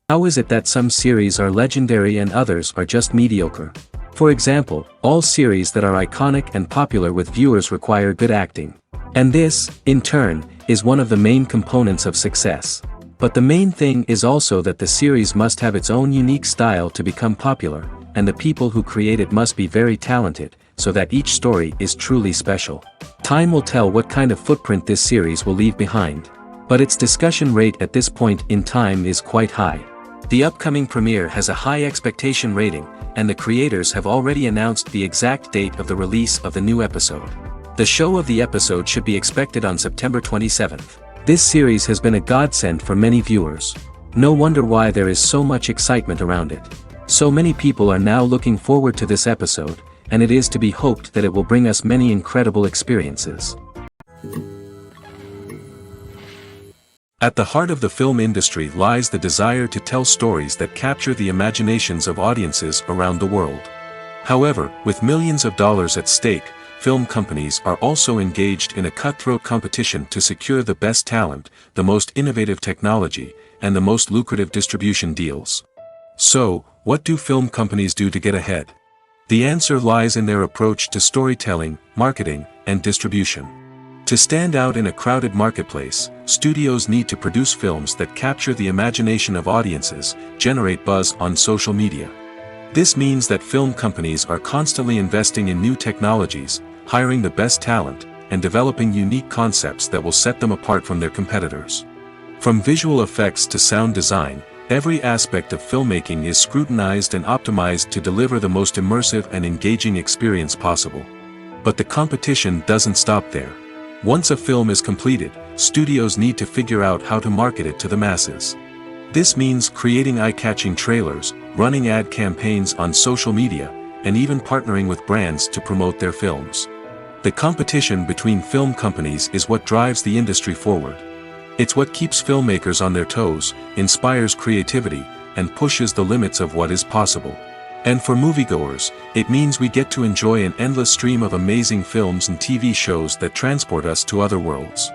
How is it that some series are legendary and others are just mediocre? For example, all series that are iconic and popular with viewers require good acting. And this, in turn, is one of the main components of success. But the main thing is also that the series must have its own unique style to become popular, and the people who create it must be very talented, so that each story is truly special. Time will tell what kind of footprint this series will leave behind. But its discussion rate at this point in time is quite high. The upcoming premiere has a high expectation rating, and the creators have already announced the exact date of the release of the new episode. The show of the episode should be expected on September 27th. This series has been a godsend for many viewers. No wonder why there is so much excitement around it. So many people are now looking forward to this episode, and it is to be hoped that it will bring us many incredible experiences. At the heart of the film industry lies the desire to tell stories that capture the imaginations of audiences around the world. However, with millions of dollars at stake, film companies are also engaged in a cutthroat competition to secure the best talent, the most innovative technology, and the most lucrative distribution deals. So, what do film companies do to get ahead? The answer lies in their approach to storytelling, marketing, and distribution. To stand out in a crowded marketplace, studios need to produce films that capture the imagination of audiences, generate buzz on social media. This means that film companies are constantly investing in new technologies, hiring the best talent, and developing unique concepts that will set them apart from their competitors. From visual effects to sound design, every aspect of filmmaking is scrutinized and optimized to deliver the most immersive and engaging experience possible. But the competition doesn't stop there. Once a film is completed, studios need to figure out how to market it to the masses. This means creating eye-catching trailers, running ad campaigns on social media, and even partnering with brands to promote their films. The competition between film companies is what drives the industry forward. It's what keeps filmmakers on their toes, inspires creativity, and pushes the limits of what is possible. And for moviegoers, it means we get to enjoy an endless stream of amazing films and TV shows that transport us to other worlds.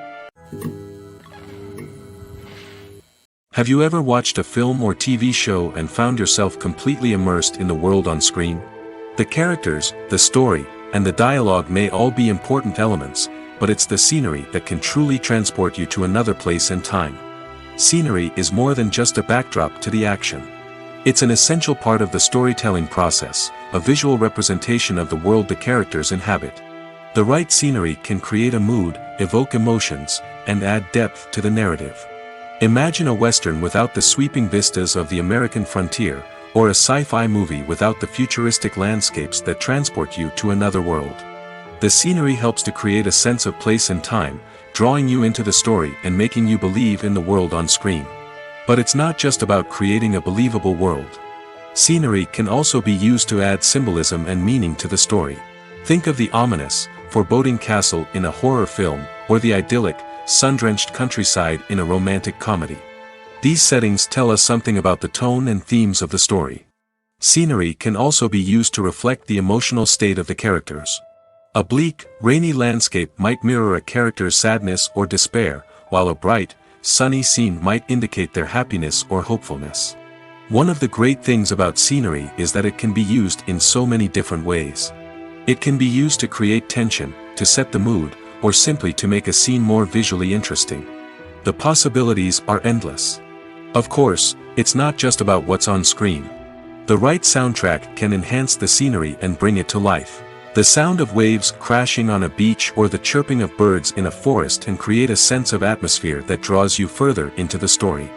Have you ever watched a film or TV show and found yourself completely immersed in the world on screen? The characters, the story, and the dialogue may all be important elements, but it's the scenery that can truly transport you to another place and time. Scenery is more than just a backdrop to the action. It's an essential part of the storytelling process, a visual representation of the world the characters inhabit. The right scenery can create a mood, evoke emotions, and add depth to the narrative. Imagine a Western without the sweeping vistas of the American frontier, or a sci-fi movie without the futuristic landscapes that transport you to another world. The scenery helps to create a sense of place and time, drawing you into the story and making you believe in the world on screen. But it's not just about creating a believable world. Scenery can also be used to add symbolism and meaning to the story. Think of the ominous, foreboding castle in a horror film, or the idyllic, sun-drenched countryside in a romantic comedy. These settings tell us something about the tone and themes of the story. Scenery can also be used to reflect the emotional state of the characters. A bleak, rainy landscape might mirror a character's sadness or despair, while a bright, sunny scene might indicate their happiness or hopefulness. One of the great things about scenery is that it can be used in so many different ways. It can be used to create tension, to set the mood, or simply to make a scene more visually interesting. The possibilities are endless. Of course, It's not just about what's on screen. The right soundtrack can enhance the scenery and bring it to life. The sound of waves crashing on a beach or the chirping of birds in a forest can create a sense of atmosphere that draws you further into the story.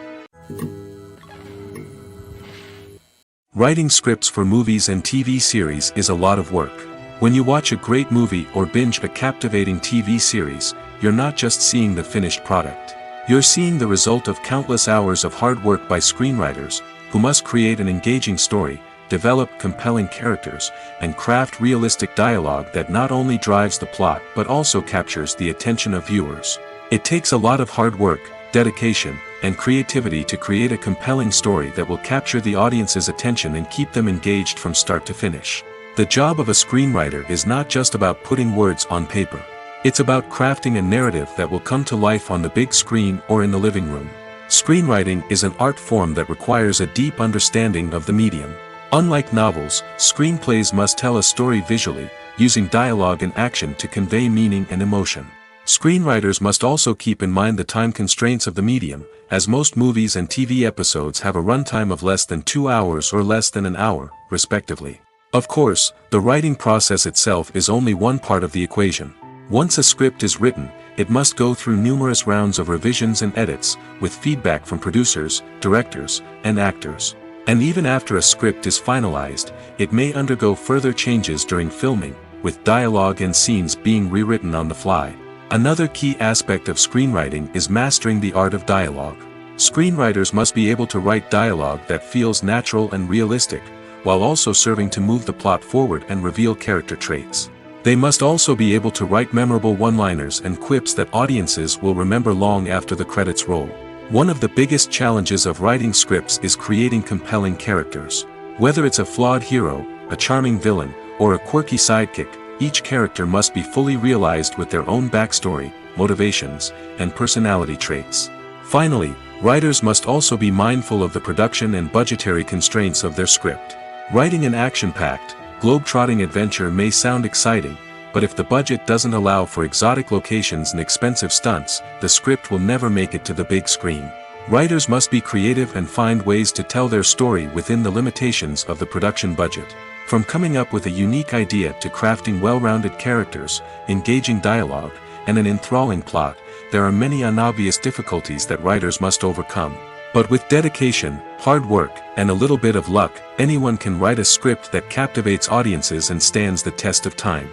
Writing scripts for movies and TV series is a lot of work. When you watch a great movie or binge a captivating TV series, you're not just seeing the finished product. You're seeing the result of countless hours of hard work by screenwriters, who must create an engaging story, develop compelling characters, and craft realistic dialogue that not only drives the plot but also captures the attention of viewers. It takes a lot of hard work, dedication, and creativity to create a compelling story that will capture the audience's attention and keep them engaged from start to finish. The job of a screenwriter is not just about putting words on paper. It's about crafting a narrative that will come to life on the big screen or in the living room. Screenwriting is an art form that requires a deep understanding of the medium. Unlike novels, screenplays must tell a story visually, using dialogue and action to convey meaning and emotion. Screenwriters must also keep in mind the time constraints of the medium, as most movies and TV episodes have a runtime of less than 2 hours or less than an hour, respectively. Of course, the writing process itself is only one part of the equation. Once a script is written, it must go through numerous rounds of revisions and edits, with feedback from producers, directors, and actors. And even after a script is finalized, it may undergo further changes during filming, with dialogue and scenes being rewritten on the fly. Another key aspect of screenwriting is mastering the art of dialogue. Screenwriters must be able to write dialogue that feels natural and realistic, while also serving to move the plot forward and reveal character traits. They must also be able to write memorable one-liners and quips that audiences will remember long after the credits roll. One of the biggest challenges of writing scripts is creating compelling characters. Whether it's a flawed hero, a charming villain, or a quirky sidekick, each character must be fully realized with their own backstory, motivations, and personality traits. Finally, writers must also be mindful of the production and budgetary constraints of their script. Writing an action-packed, globe-trotting adventure may sound exciting, but if the budget doesn't allow for exotic locations and expensive stunts, the script will never make it to the big screen. Writers must be creative and find ways to tell their story within the limitations of the production budget. From coming up with a unique idea to crafting well-rounded characters, engaging dialogue, and an enthralling plot, there are many unobvious difficulties that writers must overcome. But with dedication, hard work, and a little bit of luck, anyone can write a script that captivates audiences and stands the test of time.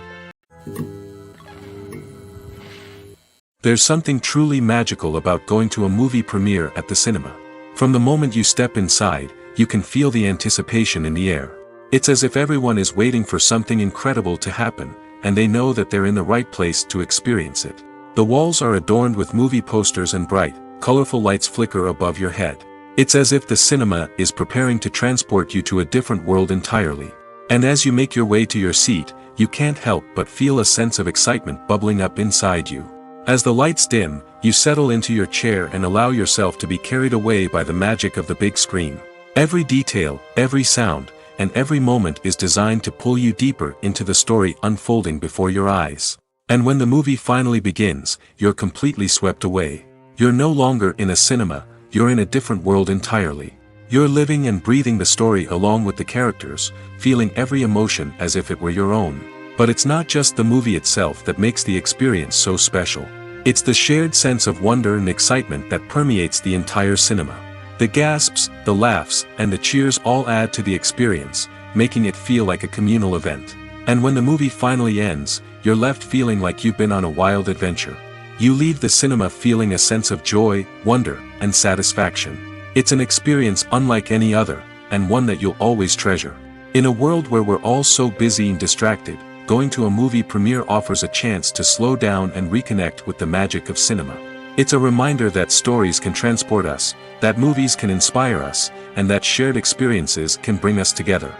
There's something truly magical about going to a movie premiere at the cinema. From the moment you step inside, you can feel the anticipation in the air. It's as if everyone is waiting for something incredible to happen, and they know that they're in the right place to experience it. The walls are adorned with movie posters and bright, colorful lights flicker above your head. It's as if the cinema is preparing to transport you to a different world entirely. And as you make your way to your seat, you can't help but feel a sense of excitement bubbling up inside you. As the lights dim, you settle into your chair and allow yourself to be carried away by the magic of the big screen. Every detail, every sound, and every moment is designed to pull you deeper into the story unfolding before your eyes. And when the movie finally begins, you're completely swept away. You're no longer in a cinema, you're in a different world entirely. You're living and breathing the story along with the characters, feeling every emotion as if it were your own. But it's not just the movie itself that makes the experience so special. It's the shared sense of wonder and excitement that permeates the entire cinema. The gasps, the laughs, and the cheers all add to the experience, making it feel like a communal event. And when the movie finally ends, you're left feeling like you've been on a wild adventure. You leave the cinema feeling a sense of joy, wonder, and satisfaction. It's an experience unlike any other, and one that you'll always treasure. In a world where we're all so busy and distracted, going to a movie premiere offers a chance to slow down and reconnect with the magic of cinema. It's a reminder that stories can transport us, that movies can inspire us, and that shared experiences can bring us together.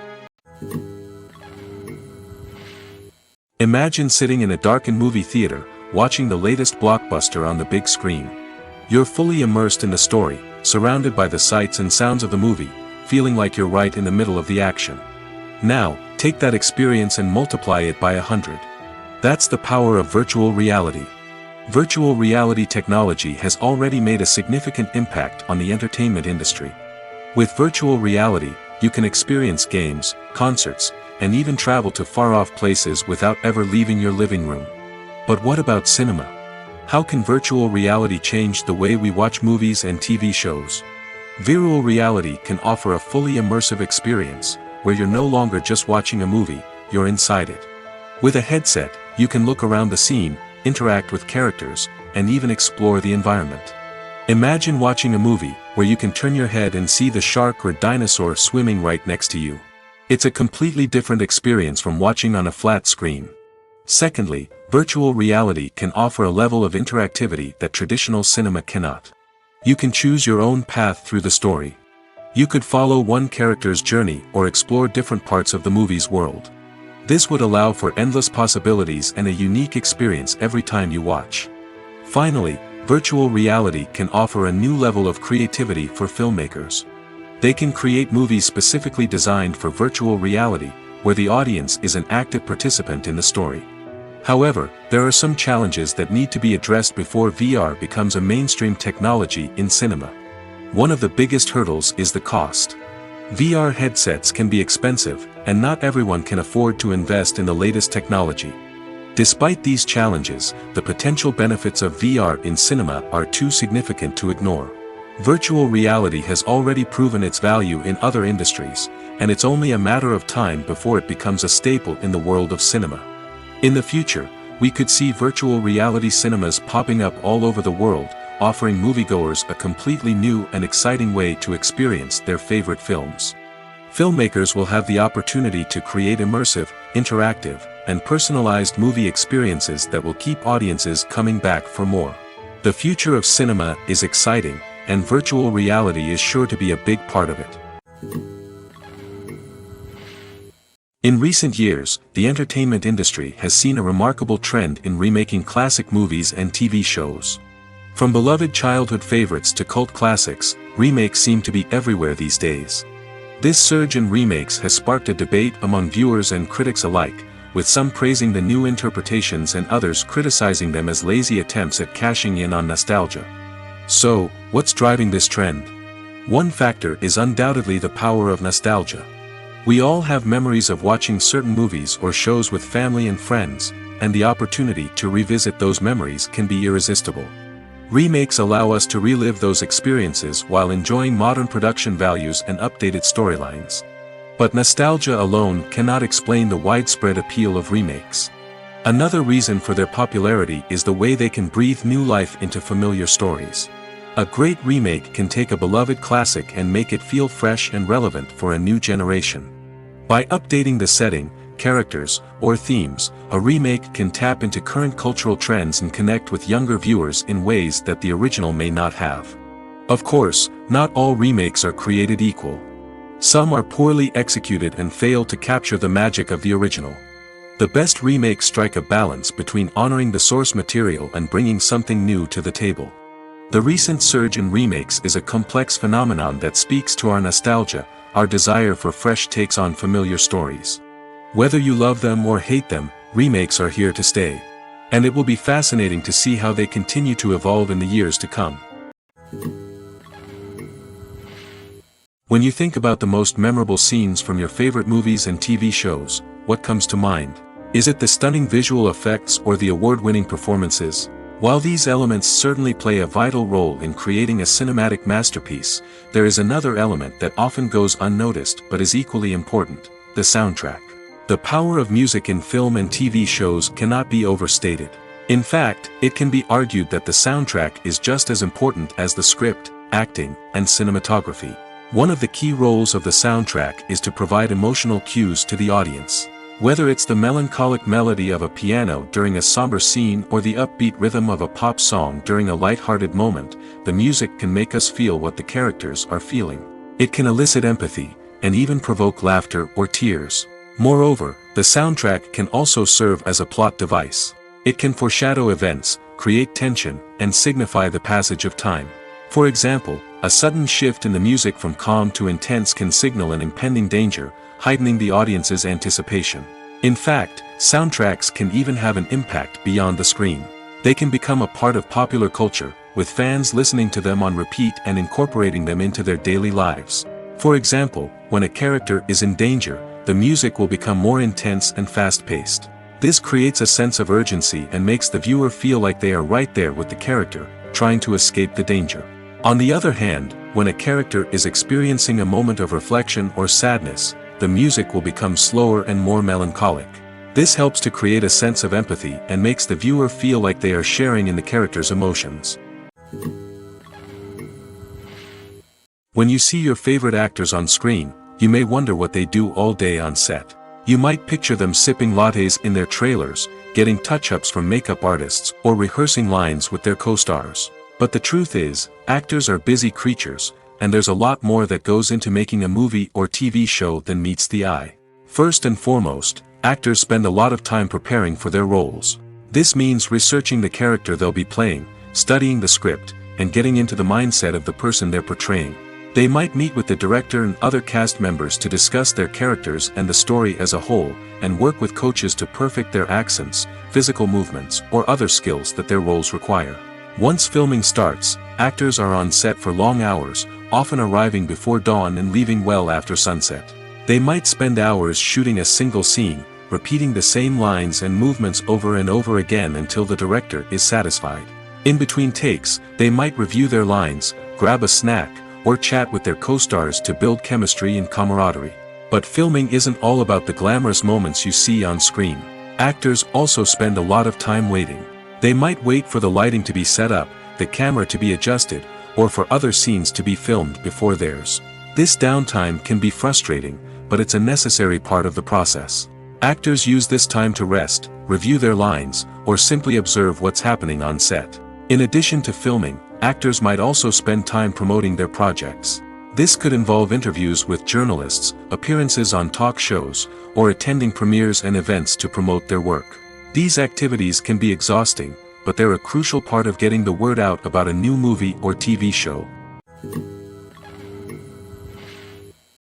Imagine sitting in a darkened movie theater, watching the latest blockbuster on the big screen. You're fully immersed in the story, surrounded by the sights and sounds of the movie, feeling like you're right in the middle of the action. Now, take that experience and multiply it by 100. That's the power of virtual reality. Virtual reality technology has already made a significant impact on the entertainment industry. With virtual reality, you can experience games, concerts, and even travel to far-off places without ever leaving your living room. But what about cinema? How can virtual reality change the way we watch movies and TV shows? Virtual reality can offer a fully immersive experience, where you're no longer just watching a movie, you're inside it. With a headset, you can look around the scene, interact with characters, and even explore the environment. Imagine watching a movie, where you can turn your head and see the shark or dinosaur swimming right next to you. It's a completely different experience from watching on a flat screen. Secondly, virtual reality can offer a level of interactivity that traditional cinema cannot. You can choose your own path through the story. You could follow one character's journey or explore different parts of the movie's world. This would allow for endless possibilities and a unique experience every time you watch. Finally, virtual reality can offer a new level of creativity for filmmakers. They can create movies specifically designed for virtual reality, where the audience is an active participant in the story. However, there are some challenges that need to be addressed before VR becomes a mainstream technology in cinema. One of the biggest hurdles is the cost. VR headsets can be expensive, and not everyone can afford to invest in the latest technology. Despite these challenges, the potential benefits of VR in cinema are too significant to ignore. Virtual reality has already proven its value in other industries, and it's only a matter of time before it becomes a staple in the world of cinema. In the future, we could see virtual reality cinemas popping up all over the world, offering moviegoers a completely new and exciting way to experience their favorite films. Filmmakers will have the opportunity to create immersive, interactive, and personalized movie experiences that will keep audiences coming back for more. The future of cinema is exciting, and virtual reality is sure to be a big part of it. In recent years, the entertainment industry has seen a remarkable trend in remaking classic movies and TV shows. From beloved childhood favorites to cult classics, remakes seem to be everywhere these days. This surge in remakes has sparked a debate among viewers and critics alike, with some praising the new interpretations and others criticizing them as lazy attempts at cashing in on nostalgia. So, what's driving this trend? One factor is undoubtedly the power of nostalgia. We all have memories of watching certain movies or shows with family and friends, and the opportunity to revisit those memories can be irresistible. Remakes allow us to relive those experiences while enjoying modern production values and updated storylines. But nostalgia alone cannot explain the widespread appeal of remakes. Another reason for their popularity is the way they can breathe new life into familiar stories. A great remake can take a beloved classic and make it feel fresh and relevant for a new generation. By updating the setting, characters, or themes, a remake can tap into current cultural trends and connect with younger viewers in ways that the original may not have. Of course, not all remakes are created equal. Some are poorly executed and fail to capture the magic of the original. The best remakes strike a balance between honoring the source material and bringing something new to the table. The recent surge in remakes is a complex phenomenon that speaks to our nostalgia, our desire for fresh takes on familiar stories. Whether you love them or hate them, remakes are here to stay. And it will be fascinating to see how they continue to evolve in the years to come. When you think about the most memorable scenes from your favorite movies and TV shows, what comes to mind? Is it the stunning visual effects or the award-winning performances? While these elements certainly play a vital role in creating a cinematic masterpiece, there is another element that often goes unnoticed but is equally important: the soundtrack. The power of music in film and TV shows cannot be overstated. In fact, it can be argued that the soundtrack is just as important as the script, acting, and cinematography. One of the key roles of the soundtrack is to provide emotional cues to the audience. Whether it's the melancholic melody of a piano during a somber scene or the upbeat rhythm of a pop song during a light-hearted moment, the music can make us feel what the characters are feeling. It can elicit empathy, and even provoke laughter or tears. Moreover, the soundtrack can also serve as a plot device. It can foreshadow events, create tension, and signify the passage of time. For example, a sudden shift in the music from calm to intense can signal an impending danger, heightening the audience's anticipation. In fact, soundtracks can even have an impact beyond the screen. They can become a part of popular culture, with fans listening to them on repeat and incorporating them into their daily lives. For example, when a character is in danger, the music will become more intense and fast-paced. This creates a sense of urgency and makes the viewer feel like they are right there with the character, trying to escape the danger. On the other hand, when a character is experiencing a moment of reflection or sadness, the music will become slower and more melancholic. This helps to create a sense of empathy and makes the viewer feel like they are sharing in the character's emotions. When you see your favorite actors on screen, you may wonder what they do all day on set. You might picture them sipping lattes in their trailers, getting touch-ups from makeup artists, or rehearsing lines with their co-stars. But the truth is, actors are busy creatures, and there's a lot more that goes into making a movie or TV show than meets the eye. First and foremost, actors spend a lot of time preparing for their roles. This means researching the character they'll be playing, studying the script, and getting into the mindset of the person they're portraying. They might meet with the director and other cast members to discuss their characters and the story as a whole, and work with coaches to perfect their accents, physical movements, or other skills that their roles require. Once filming starts, actors are on set for long hours, often arriving before dawn and leaving well after sunset. They might spend hours shooting a single scene, repeating the same lines and movements over and over again until the director is satisfied. In between takes, they might review their lines, grab a snack, or chat with their co-stars to build chemistry and camaraderie. But filming isn't all about the glamorous moments you see on screen. Actors also spend a lot of time waiting. They might wait for the lighting to be set up, the camera to be adjusted, or for other scenes to be filmed before theirs. This downtime can be frustrating, but it's a necessary part of the process. Actors use this time to rest, review their lines, or simply observe what's happening on set. In addition to filming, actors might also spend time promoting their projects. This could involve interviews with journalists, appearances on talk shows, or attending premieres and events to promote their work. These activities can be exhausting, but they're a crucial part of getting the word out about a new movie or TV show.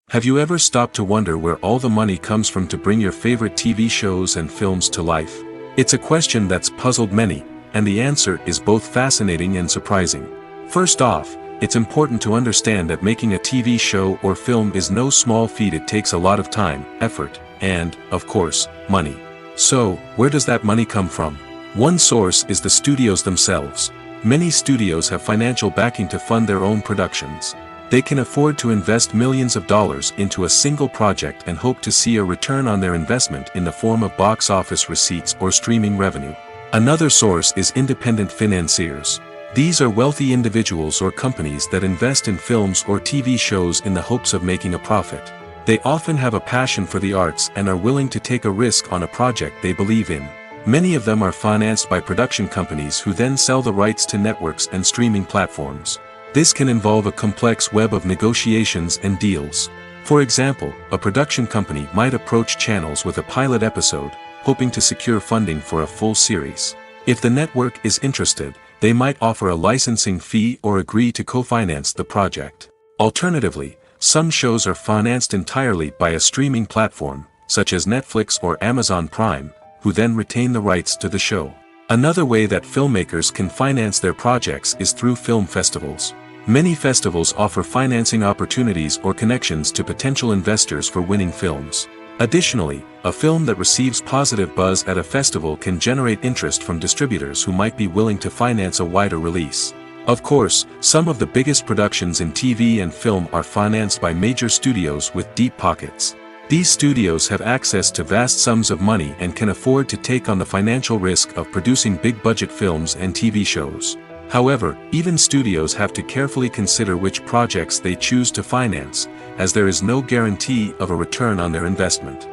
Have you ever stopped to wonder where all the money comes from to bring your favorite TV shows and films to life? It's a question that's puzzled many, and the answer is both fascinating and surprising. First off, it's important to understand that making a TV show or film is no small feat. It takes a lot of time, effort, and, of course, money. So, where does that money come from? One source is the studios themselves. Many studios have financial backing to fund their own productions. They can afford to invest millions of dollars into a single project and hope to see a return on their investment in the form of box office receipts or streaming revenue. Another source is independent financiers. These are wealthy individuals or companies that invest in films or TV shows in the hopes of making a profit. They often have a passion for the arts and are willing to take a risk on a project they believe in. Many of them are financed by production companies who then sell the rights to networks and streaming platforms. This can involve a complex web of negotiations and deals. For example, a production company might approach channels with a pilot episode, hoping to secure funding for a full series. If the network is interested, they might offer a licensing fee or agree to co-finance the project. Alternatively, some shows are financed entirely by a streaming platform, such as Netflix or Amazon Prime, who then retain the rights to the show. Another way that filmmakers can finance their projects is through film festivals. Many festivals offer financing opportunities or connections to potential investors for winning films. Additionally, a film that receives positive buzz at a festival can generate interest from distributors who might be willing to finance a wider release. Of course, some of the biggest productions in TV and film are financed by major studios with deep pockets. These studios have access to vast sums of money and can afford to take on the financial risk of producing big-budget films and TV shows. However, even studios have to carefully consider which projects they choose to finance, as there is no guarantee of a return on their investment.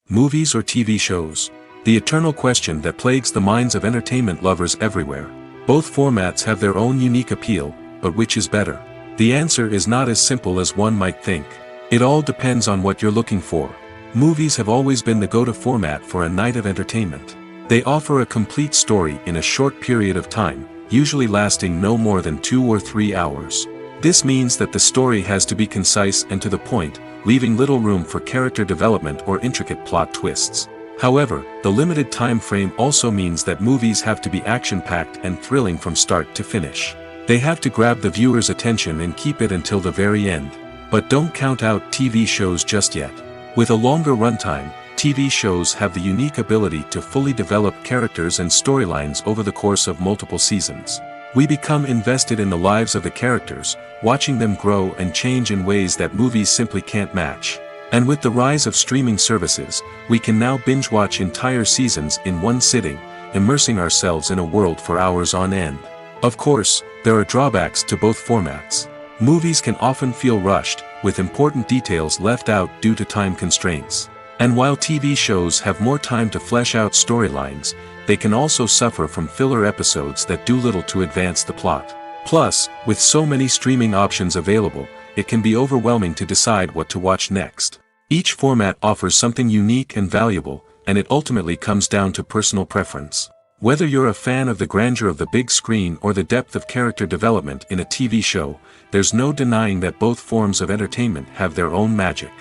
Movies or TV shows? The eternal question that plagues the minds of entertainment lovers everywhere. Both formats have their own unique appeal, but which is better? The answer is not as simple as one might think. It all depends on what you're looking for. Movies have always been the go-to format for a night of entertainment. They offer a complete story in a short period of time, usually lasting no more than 2 or 3 hours. This means that the story has to be concise and to the point, leaving little room for character development or intricate plot twists. However, the limited time frame also means that movies have to be action-packed and thrilling from start to finish. They have to grab the viewer's attention and keep it until the very end. But don't count out TV shows just yet. With a longer runtime, TV shows have the unique ability to fully develop characters and storylines over the course of multiple seasons. We become invested in the lives of the characters, watching them grow and change in ways that movies simply can't match. And with the rise of streaming services, we can now binge-watch entire seasons in one sitting, immersing ourselves in a world for hours on end. Of course, there are drawbacks to both formats. Movies can often feel rushed, with important details left out due to time constraints. And while TV shows have more time to flesh out storylines, they can also suffer from filler episodes that do little to advance the plot. Plus, with so many streaming options available, it can be overwhelming to decide what to watch next. Each format offers something unique and valuable, and it ultimately comes down to personal preference. Whether you're a fan of the grandeur of the big screen or the depth of character development in a TV show, there's no denying that both forms of entertainment have their own magic.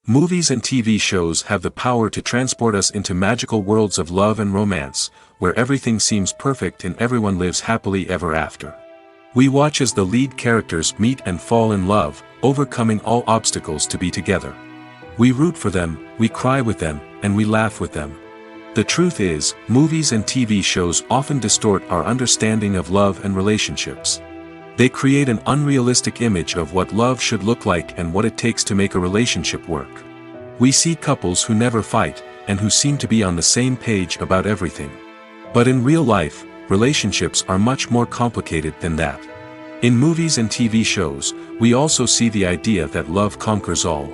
Movies and TV shows have the power to transport us into magical worlds of love and romance, where everything seems perfect and everyone lives happily ever after. We watch as the lead characters meet and fall in love, overcoming all obstacles to be together. We root for them, we cry with them, and we laugh with them. The truth is, movies and TV shows often distort our understanding of love and relationships. They create an unrealistic image of what love should look like and what it takes to make a relationship work. We see couples who never fight, and who seem to be on the same page about everything. But in real life, relationships are much more complicated than that. In movies and TV shows, we also see the idea that love conquers all.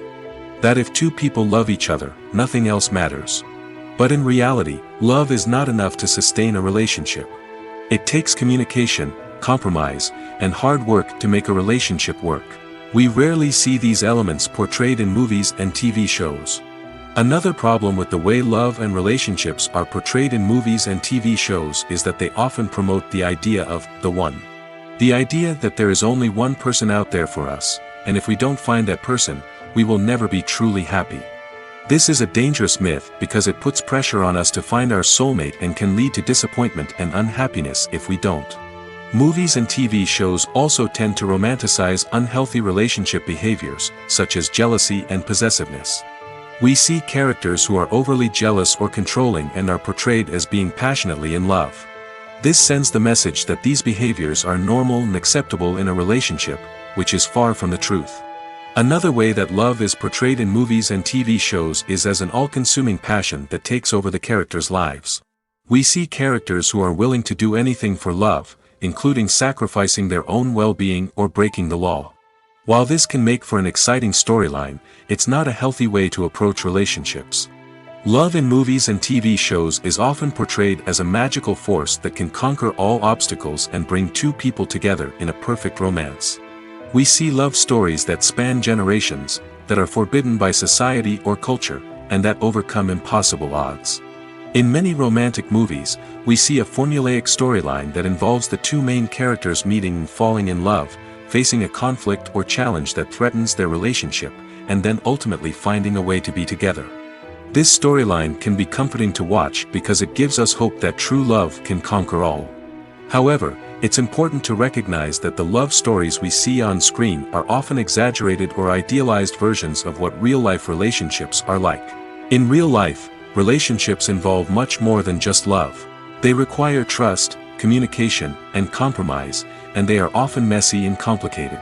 That if two people love each other, nothing else matters. But in reality, love is not enough to sustain a relationship. It takes communication, compromise, and hard work to make a relationship work. We rarely see these elements portrayed in movies and TV shows. Another problem with the way love and relationships are portrayed in movies and TV shows is that they often promote the idea of the one. The idea that there is only one person out there for us, and if we don't find that person, we will never be truly happy. This is a dangerous myth because it puts pressure on us to find our soulmate and can lead to disappointment and unhappiness if we don't. Movies and TV shows also tend to romanticize unhealthy relationship behaviors, such as jealousy and possessiveness. We see characters who are overly jealous or controlling and are portrayed as being passionately in love. This sends the message that these behaviors are normal and acceptable in a relationship, which is far from the truth. Another way that love is portrayed in movies and TV shows is as an all-consuming passion that takes over the characters' lives. We see characters who are willing to do anything for love, including sacrificing their own well-being or breaking the law. While this can make for an exciting storyline, it's not a healthy way to approach relationships. Love in movies and TV shows is often portrayed as a magical force that can conquer all obstacles and bring two people together in a perfect romance. We see love stories that span generations, that are forbidden by society or culture, and that overcome impossible odds. In many romantic movies, we see a formulaic storyline that involves the two main characters meeting and falling in love, facing a conflict or challenge that threatens their relationship, and then ultimately finding a way to be together. This storyline can be comforting to watch because it gives us hope that true love can conquer all. However, it's important to recognize that the love stories we see on screen are often exaggerated or idealized versions of what real-life relationships are like. In real life, relationships involve much more than just love. They require trust, communication, and compromise, and they are often messy and complicated.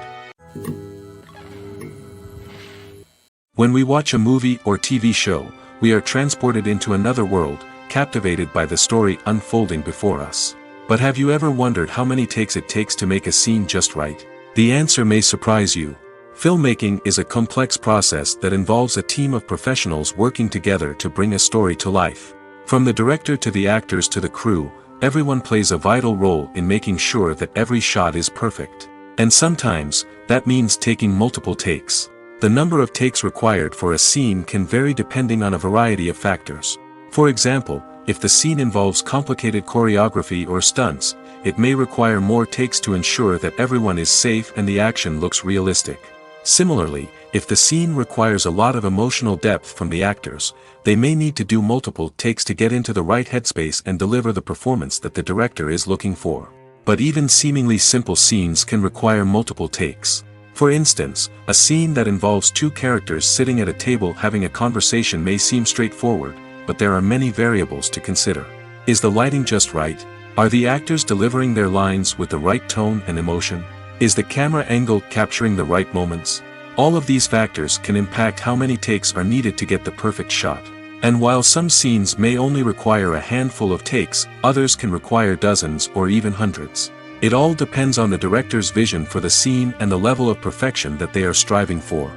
When we watch a movie or TV show, we are transported into another world, captivated by the story unfolding before us. But have you ever wondered how many takes it takes to make a scene just right? The answer may surprise you. Filmmaking is a complex process that involves a team of professionals working together to bring a story to life. From the director to the actors to the crew, everyone plays a vital role in making sure that every shot is perfect. And sometimes, that means taking multiple takes. The number of takes required for a scene can vary depending on a variety of factors. For example, if the scene involves complicated choreography or stunts, it may require more takes to ensure that everyone is safe and the action looks realistic. Similarly, if the scene requires a lot of emotional depth from the actors, they may need to do multiple takes to get into the right headspace and deliver the performance that the director is looking for. But even seemingly simple scenes can require multiple takes. For instance, a scene that involves two characters sitting at a table having a conversation may seem straightforward, but there are many variables to consider. Is the lighting just right? Are the actors delivering their lines with the right tone and emotion? Is the camera angle capturing the right moments? All of these factors can impact how many takes are needed to get the perfect shot. And while some scenes may only require a handful of takes, others can require dozens or even hundreds. It all depends on the director's vision for the scene and the level of perfection that they are striving for.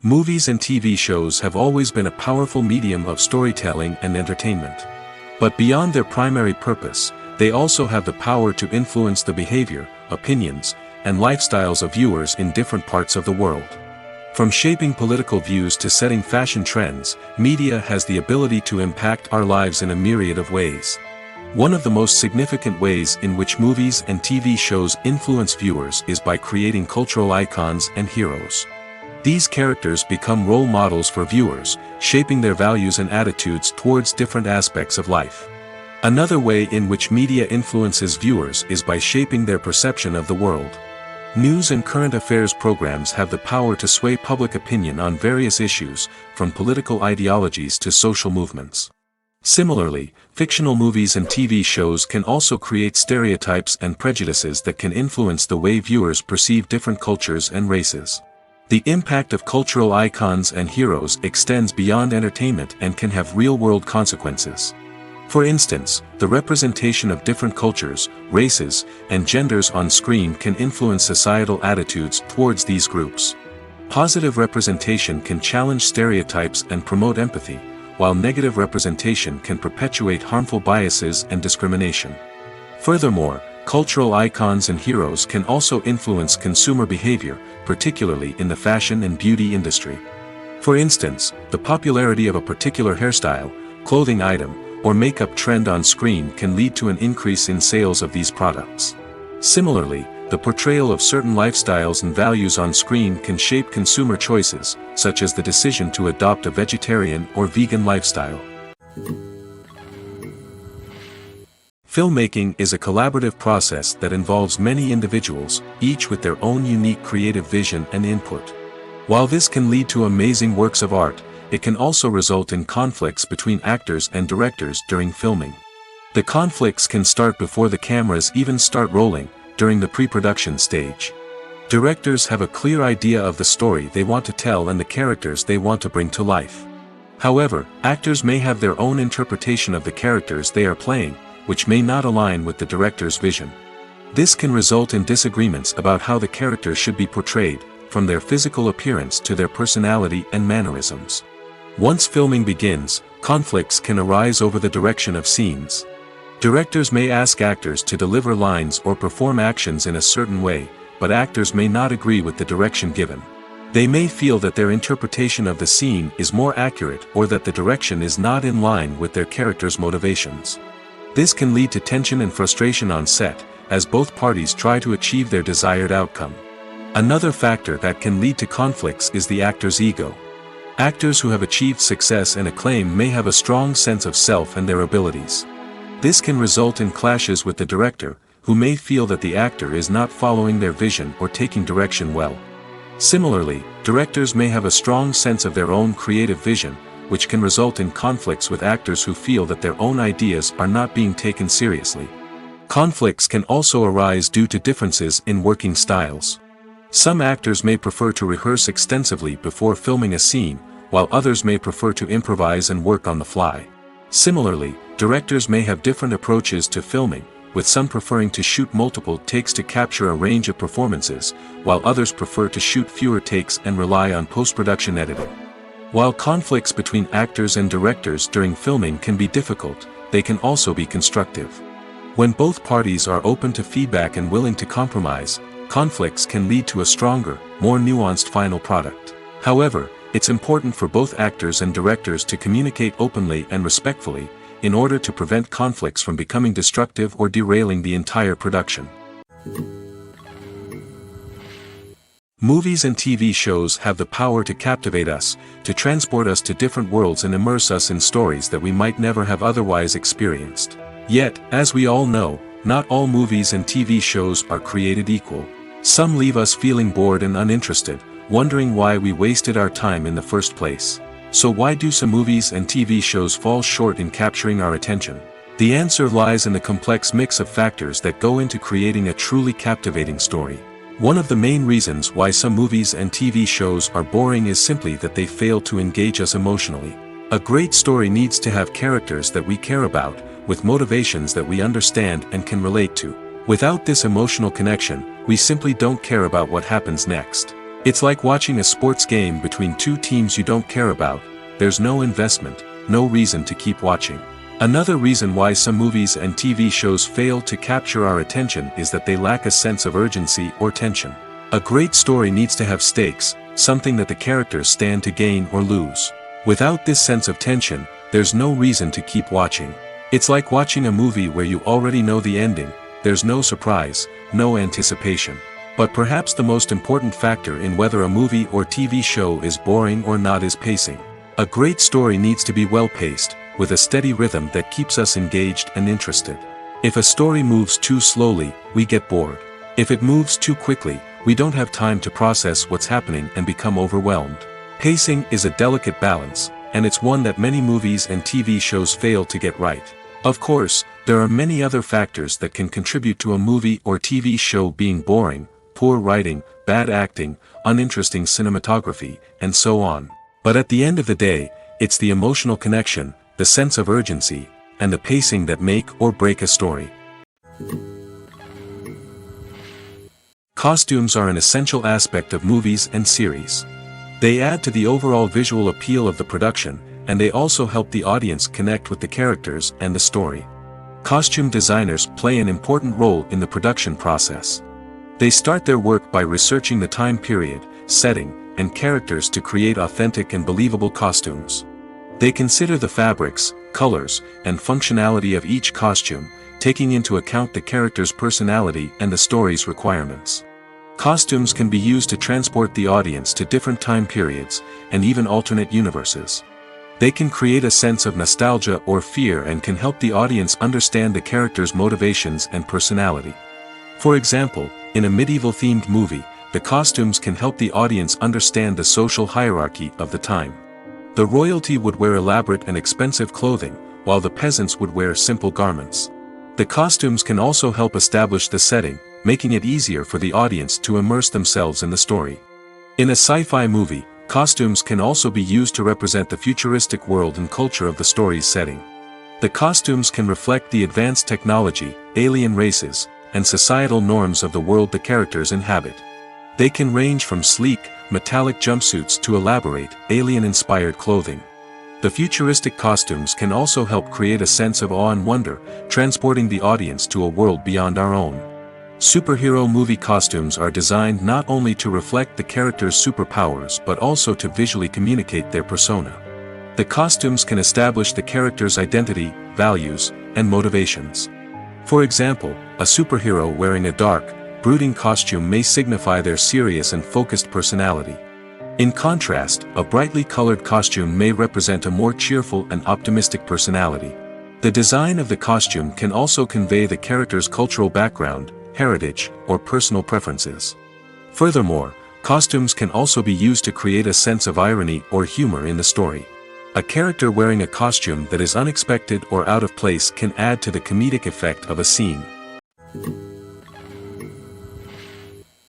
Movies and TV shows have always been a powerful medium of storytelling and entertainment. But beyond their primary purpose, they also have the power to influence the behavior, opinions, and lifestyles of viewers in different parts of the world. From shaping political views to setting fashion trends, media has the ability to impact our lives in a myriad of ways. One of the most significant ways in which movies and TV shows influence viewers is by creating cultural icons and heroes. These characters become role models for viewers, shaping their values and attitudes towards different aspects of life. Another way in which media influences viewers is by shaping their perception of the world. News and current affairs programs have the power to sway public opinion on various issues, from political ideologies to social movements. Similarly, fictional movies and TV shows can also create stereotypes and prejudices that can influence the way viewers perceive different cultures and races. The impact of cultural icons and heroes extends beyond entertainment and can have real-world consequences. For instance, the representation of different cultures, races, and genders on screen can influence societal attitudes towards these groups. Positive representation can challenge stereotypes and promote empathy, while negative representation can perpetuate harmful biases and discrimination. Furthermore, cultural icons and heroes can also influence consumer behavior, particularly in the fashion and beauty industry. For instance, the popularity of a particular hairstyle, clothing item, or makeup trend on screen can lead to an increase in sales of these products. Similarly, the portrayal of certain lifestyles and values on screen can shape consumer choices, such as the decision to adopt a vegetarian or vegan lifestyle. Filmmaking is a collaborative process that involves many individuals, each with their own unique creative vision and input. While this can lead to amazing works of art, it can also result in conflicts between actors and directors during filming. The conflicts can start before the cameras even start rolling, during the pre-production stage. Directors have a clear idea of the story they want to tell and the characters they want to bring to life. However, actors may have their own interpretation of the characters they are playing, which may not align with the director's vision. This can result in disagreements about how the characters should be portrayed, from their physical appearance to their personality and mannerisms. Once filming begins, conflicts can arise over the direction of scenes. Directors may ask actors to deliver lines or perform actions in a certain way, but actors may not agree with the direction given. They may feel that their interpretation of the scene is more accurate or that the direction is not in line with their character's motivations. This can lead to tension and frustration on set, as both parties try to achieve their desired outcome. Another factor that can lead to conflicts is the actor's ego. Actors who have achieved success and acclaim may have a strong sense of self and their abilities. This can result in clashes with the director, who may feel that the actor is not following their vision or taking direction well. Similarly, directors may have a strong sense of their own creative vision, which can result in conflicts with actors who feel that their own ideas are not being taken seriously. Conflicts can also arise due to differences in working styles. Some actors may prefer to rehearse extensively before filming a scene, while others may prefer to improvise and work on the fly. Similarly, directors may have different approaches to filming, with some preferring to shoot multiple takes to capture a range of performances, while others prefer to shoot fewer takes and rely on post-production editing. While conflicts between actors and directors during filming can be difficult, they can also be constructive. When both parties are open to feedback and willing to compromise, conflicts can lead to a stronger, more nuanced final product. However, it's important for both actors and directors to communicate openly and respectfully, in order to prevent conflicts from becoming destructive or derailing the entire production. Movies and TV shows have the power to captivate us, to transport us to different worlds and immerse us in stories that we might never have otherwise experienced. Yet, as we all know, not all movies and TV shows are created equal. Some leave us feeling bored and uninterested, wondering why we wasted our time in the first place. So why do some movies and TV shows fall short in capturing our attention? The answer lies in the complex mix of factors that go into creating a truly captivating story. One of the main reasons why some movies and TV shows are boring is simply that they fail to engage us emotionally. A great story needs to have characters that we care about, with motivations that we understand and can relate to. Without this emotional connection, we simply don't care about what happens next. It's like watching a sports game between two teams you don't care about. There's no investment, no reason to keep watching. Another reason why some movies and TV shows fail to capture our attention is that they lack a sense of urgency or tension. A great story needs to have stakes, something that the characters stand to gain or lose. Without this sense of tension, there's no reason to keep watching. It's like watching a movie where you already know the ending, there's no surprise, no anticipation. But perhaps the most important factor in whether a movie or TV show is boring or not is pacing. A great story needs to be well-paced, with a steady rhythm that keeps us engaged and interested. If a story moves too slowly, we get bored. If it moves too quickly, we don't have time to process what's happening and become overwhelmed. Pacing is a delicate balance, and it's one that many movies and TV shows fail to get right. Of course, there are many other factors that can contribute to a movie or TV show being boring: poor writing, bad acting, uninteresting cinematography, and so on. But at the end of the day, it's the emotional connection, the sense of urgency, and the pacing that make or break a story. Costumes are an essential aspect of movies and series. They add to the overall visual appeal of the production, and they also help the audience connect with the characters and the story. Costume designers play an important role in the production process. They start their work by researching the time period, setting, and characters to create authentic and believable costumes. They consider the fabrics, colors, and functionality of each costume, taking into account the character's personality and the story's requirements. Costumes can be used to transport the audience to different time periods, and even alternate universes. They can create a sense of nostalgia or fear and can help the audience understand the character's motivations and personality. For example, in a medieval-themed movie, the costumes can help the audience understand the social hierarchy of the time. The royalty would wear elaborate and expensive clothing, while the peasants would wear simple garments. The costumes can also help establish the setting, making it easier for the audience to immerse themselves in the story. In a sci-fi movie, costumes can also be used to represent the futuristic world and culture of the story's setting. The costumes can reflect the advanced technology, alien races, and societal norms of the world the characters inhabit. They can range from sleek, metallic jumpsuits to elaborate, alien-inspired clothing. The futuristic costumes can also help create a sense of awe and wonder, transporting the audience to a world beyond our own. Superhero movie costumes are designed not only to reflect the character's superpowers but also to visually communicate their persona. The costumes can establish the character's identity, values, and motivations. For example, a superhero wearing a dark, brooding costume may signify their serious and focused personality. In contrast, a brightly colored costume may represent a more cheerful and optimistic personality. The design of the costume can also convey the character's cultural background, heritage, or personal preferences. Furthermore, costumes can also be used to create a sense of irony or humor in the story. A character wearing a costume that is unexpected or out of place can add to the comedic effect of a scene.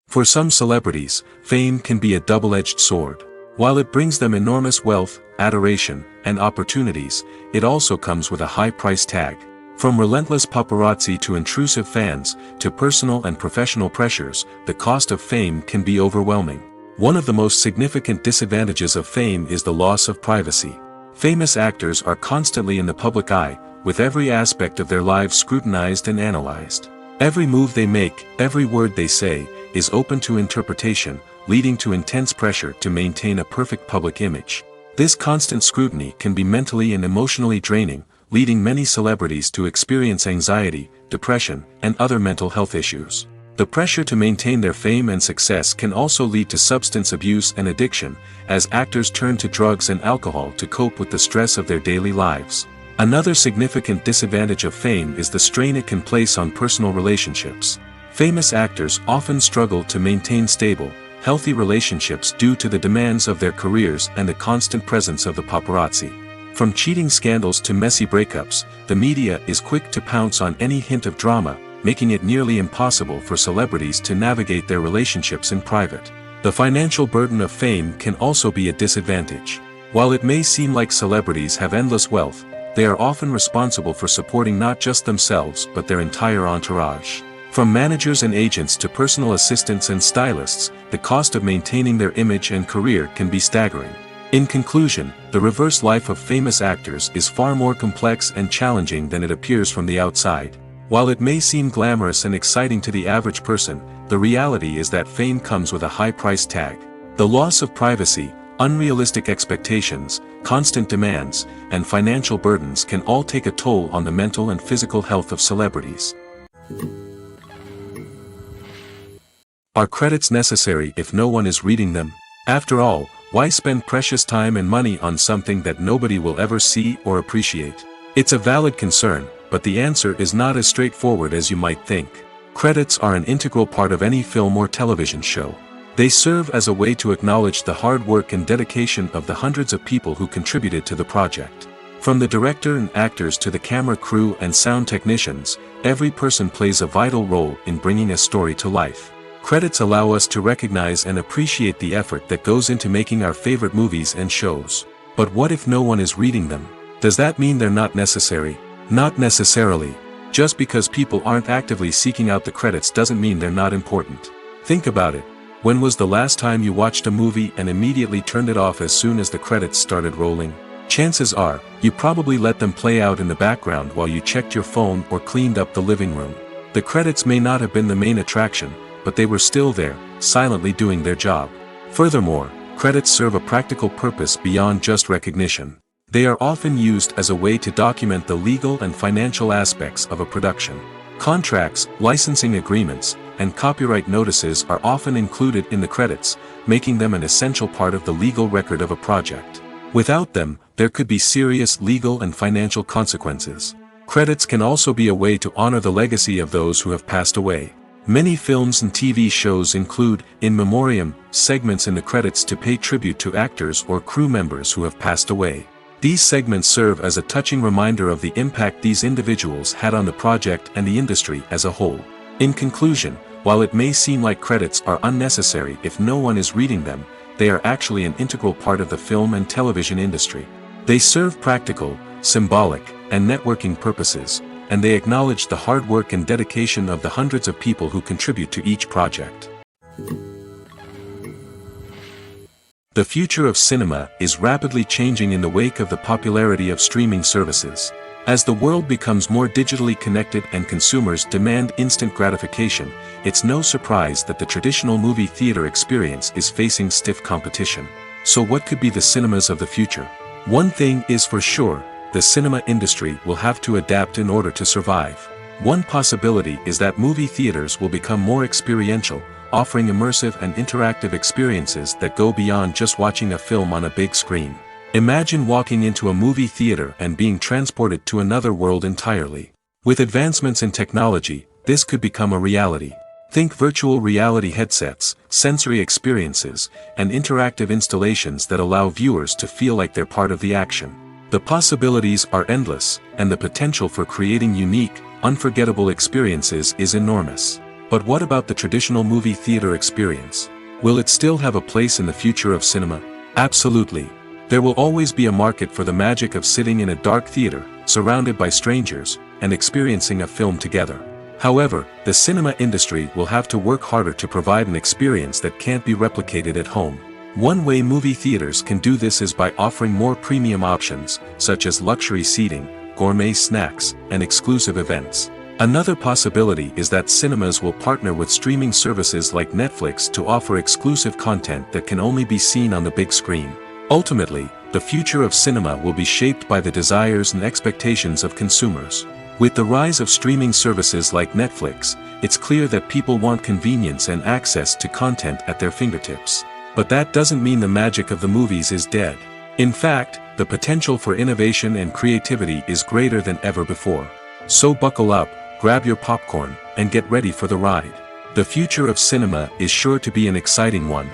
For some celebrities, fame can be a double-edged sword. While it brings them enormous wealth, adoration, and opportunities, it also comes with a high price tag. From relentless paparazzi to intrusive fans, to personal and professional pressures, the cost of fame can be overwhelming. One of the most significant disadvantages of fame is the loss of privacy. Famous actors are constantly in the public eye, with every aspect of their lives scrutinized and analyzed. Every move they make, every word they say, is open to interpretation, leading to intense pressure to maintain a perfect public image. This constant scrutiny can be mentally and emotionally draining, leading many celebrities to experience anxiety, depression, and other mental health issues. The pressure to maintain their fame and success can also lead to substance abuse and addiction, as actors turn to drugs and alcohol to cope with the stress of their daily lives. Another significant disadvantage of fame is the strain it can place on personal relationships. Famous actors often struggle to maintain stable, healthy relationships due to the demands of their careers and the constant presence of the paparazzi. From cheating scandals to messy breakups, the media is quick to pounce on any hint of drama, making it nearly impossible for celebrities to navigate their relationships in private. The financial burden of fame can also be a disadvantage. While it may seem like celebrities have endless wealth, they are often responsible for supporting not just themselves but their entire entourage. From managers and agents to personal assistants and stylists, the cost of maintaining their image and career can be staggering. In conclusion, the reverse life of famous actors is far more complex and challenging than it appears from the outside. While it may seem glamorous and exciting to the average person, the reality is that fame comes with a high price tag. The loss of privacy, unrealistic expectations, constant demands, and financial burdens can all take a toll on the mental and physical health of celebrities. Are credits necessary if no one is reading them? After all, why spend precious time and money on something that nobody will ever see or appreciate? It's a valid concern, but the answer is not as straightforward as you might think. Credits are an integral part of any film or television show. They serve as a way to acknowledge the hard work and dedication of the hundreds of people who contributed to the project. From the director and actors to the camera crew and sound technicians, every person plays a vital role in bringing a story to life. Credits allow us to recognize and appreciate the effort that goes into making our favorite movies and shows. But what if no one is reading them? Does that mean they're not necessary? Not necessarily. Just because people aren't actively seeking out the credits doesn't mean they're not important. Think about it. When was the last time you watched a movie and immediately turned it off as soon as the credits started rolling? Chances are, you probably let them play out in the background while you checked your phone or cleaned up the living room. The credits may not have been the main attraction, but they were still there, silently doing their job. Furthermore, credits serve a practical purpose beyond just recognition. They are often used as a way to document the legal and financial aspects of a production. Contracts, licensing agreements, and copyright notices are often included in the credits, making them an essential part of the legal record of a project. Without them, there could be serious legal and financial consequences. Credits can also be a way to honor the legacy of those who have passed away. Many films and TV shows include, in memoriam, segments in the credits to pay tribute to actors or crew members who have passed away. These segments serve as a touching reminder of the impact these individuals had on the project and the industry as a whole. In conclusion, while it may seem like credits are unnecessary if no one is reading them, they are actually an integral part of the film and television industry. They serve practical, symbolic, and networking purposes, and they acknowledge the hard work and dedication of the hundreds of people who contribute to each project. The future of cinema is rapidly changing in the wake of the popularity of streaming services. As the world becomes more digitally connected and consumers demand instant gratification, it's no surprise that the traditional movie theater experience is facing stiff competition. So what could be the cinemas of the future? One thing is for sure, the cinema industry will have to adapt in order to survive. One possibility is that movie theaters will become more experiential, offering immersive and interactive experiences that go beyond just watching a film on a big screen. Imagine walking into a movie theater and being transported to another world entirely. With advancements in technology, this could become a reality. Think virtual reality headsets, sensory experiences, and interactive installations that allow viewers to feel like they're part of the action. The possibilities are endless, and the potential for creating unique, unforgettable experiences is enormous. But what about the traditional movie theater experience? Will it still have a place in the future of cinema? Absolutely. There will always be a market for the magic of sitting in a dark theater, surrounded by strangers, and experiencing a film together. However, the cinema industry will have to work harder to provide an experience that can't be replicated at home. One way movie theaters can do this is by offering more premium options, such as luxury seating, gourmet snacks, and exclusive events. Another possibility is that cinemas will partner with streaming services like Netflix to offer exclusive content that can only be seen on the big screen. Ultimately, the future of cinema will be shaped by the desires and expectations of consumers. With the rise of streaming services like Netflix, it's clear that people want convenience and access to content at their fingertips. But that doesn't mean the magic of the movies is dead. In fact, the potential for innovation and creativity is greater than ever before. So buckle up, grab your popcorn, and get ready for the ride. The future of cinema is sure to be an exciting one.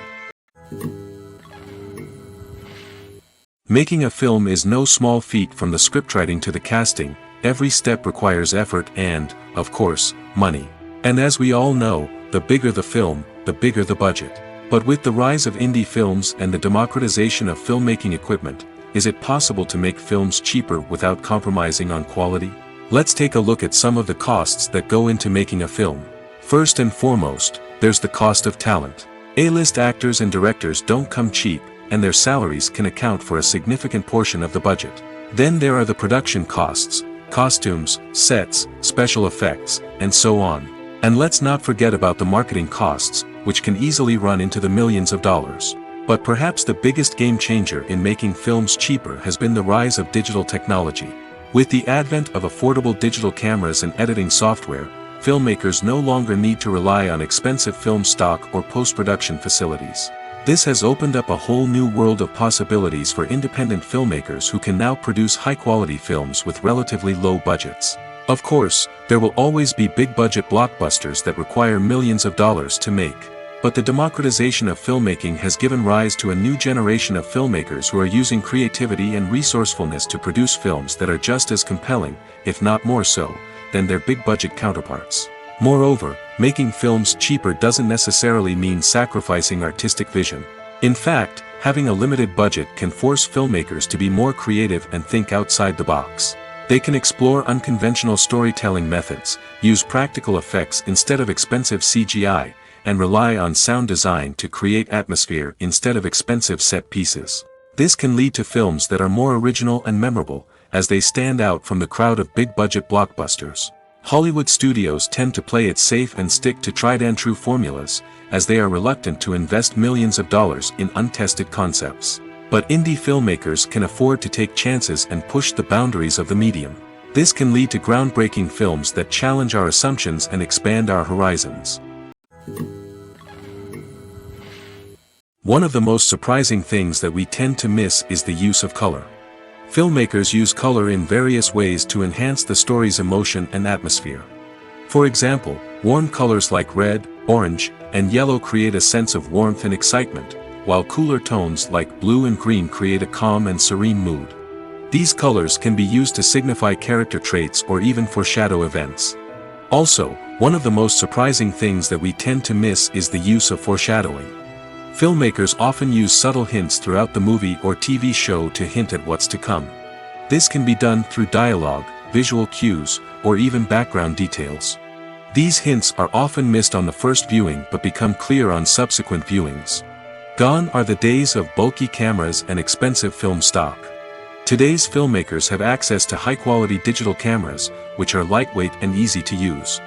Making a film is no small feat. From the scriptwriting to the casting, every step requires effort and, of course, money. And as we all know, the bigger the film, the bigger the budget. But with the rise of indie films and the democratization of filmmaking equipment, is it possible to make films cheaper without compromising on quality? Let's take a look at some of the costs that go into making a film. First and foremost, there's the cost of talent. A-list actors and directors don't come cheap, and their salaries can account for a significant portion of the budget. Then there are the production costs, costumes, sets, special effects, and so on. And let's not forget about the marketing costs, which can easily run into the millions of dollars. But perhaps the biggest game changer in making films cheaper has been the rise of digital technology. With the advent of affordable digital cameras and editing software, filmmakers no longer need to rely on expensive film stock or post-production facilities. This has opened up a whole new world of possibilities for independent filmmakers who can now produce high-quality films with relatively low budgets. Of course, there will always be big-budget blockbusters that require millions of dollars to make. But the democratization of filmmaking has given rise to a new generation of filmmakers who are using creativity and resourcefulness to produce films that are just as compelling, if not more so, than their big-budget counterparts. Moreover, making films cheaper doesn't necessarily mean sacrificing artistic vision. In fact, having a limited budget can force filmmakers to be more creative and think outside the box. They can explore unconventional storytelling methods, use practical effects instead of expensive CGI, and rely on sound design to create atmosphere instead of expensive set pieces. This can lead to films that are more original and memorable, as they stand out from the crowd of big-budget blockbusters. Hollywood studios tend to play it safe and stick to tried-and-true formulas, as they are reluctant to invest millions of dollars in untested concepts. But indie filmmakers can afford to take chances and push the boundaries of the medium. This can lead to groundbreaking films that challenge our assumptions and expand our horizons. One of the most surprising things that we tend to miss is the use of color. Filmmakers use color in various ways to enhance the story's emotion and atmosphere. For example, warm colors like red, orange, and yellow create a sense of warmth and excitement, while cooler tones like blue and green create a calm and serene mood. These colors can be used to signify character traits or even foreshadow events. Also, one of the most surprising things that we tend to miss is the use of foreshadowing. Filmmakers often use subtle hints throughout the movie or TV show to hint at what's to come. This can be done through dialogue, visual cues, or even background details. These hints are often missed on the first viewing but become clear on subsequent viewings. Gone are the days of bulky cameras and expensive film stock. Today's filmmakers have access to high-quality digital cameras, which are lightweight and easy to use.